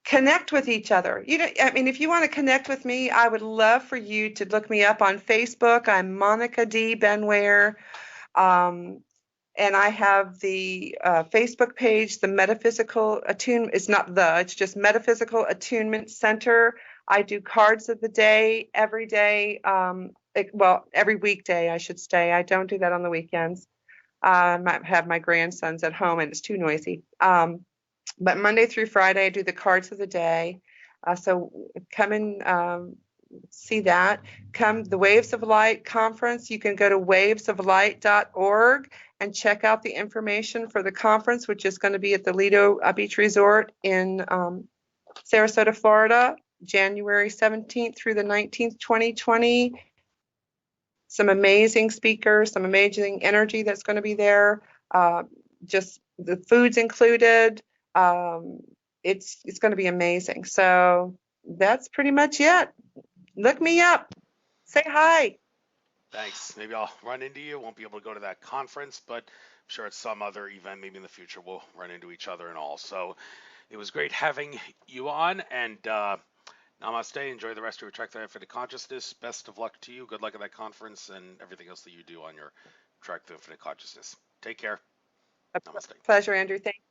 Connect with each other. If you want to connect with me, I would love for you to look me up on Facebook. I'm Monica Dee Benware. And I have the Facebook page, the Metaphysical Attunement. It's just Metaphysical Attunement Center. I do cards of the day every day. Every weekday, I should say. I don't do that on the weekends. I might have my grandsons at home and it's too noisy. But Monday through Friday, I do the cards of the day. So come and see that. Come the Waves of Light conference. You can go to wavesoflight.org and check out the information for the conference, which is going to be at the Lido Beach Resort in Sarasota, Florida, January 17th through the 19th, 2020. Some amazing speakers, some amazing energy that's going to be there. Just the food's included. It's going to be amazing. So that's pretty much it. Look me up. Say hi.
Thanks. Maybe I'll run into you. Won't be able to go to that conference, but I'm sure at some other event, maybe in the future, we'll run into each other and all. So it was great having you on, and namaste. Enjoy the rest of your trek to infinite consciousness. Best of luck to you. Good luck at that conference and everything else that you do on your trek to infinite consciousness. Take care. Namaste.
Pleasure, Andrew. Thank you.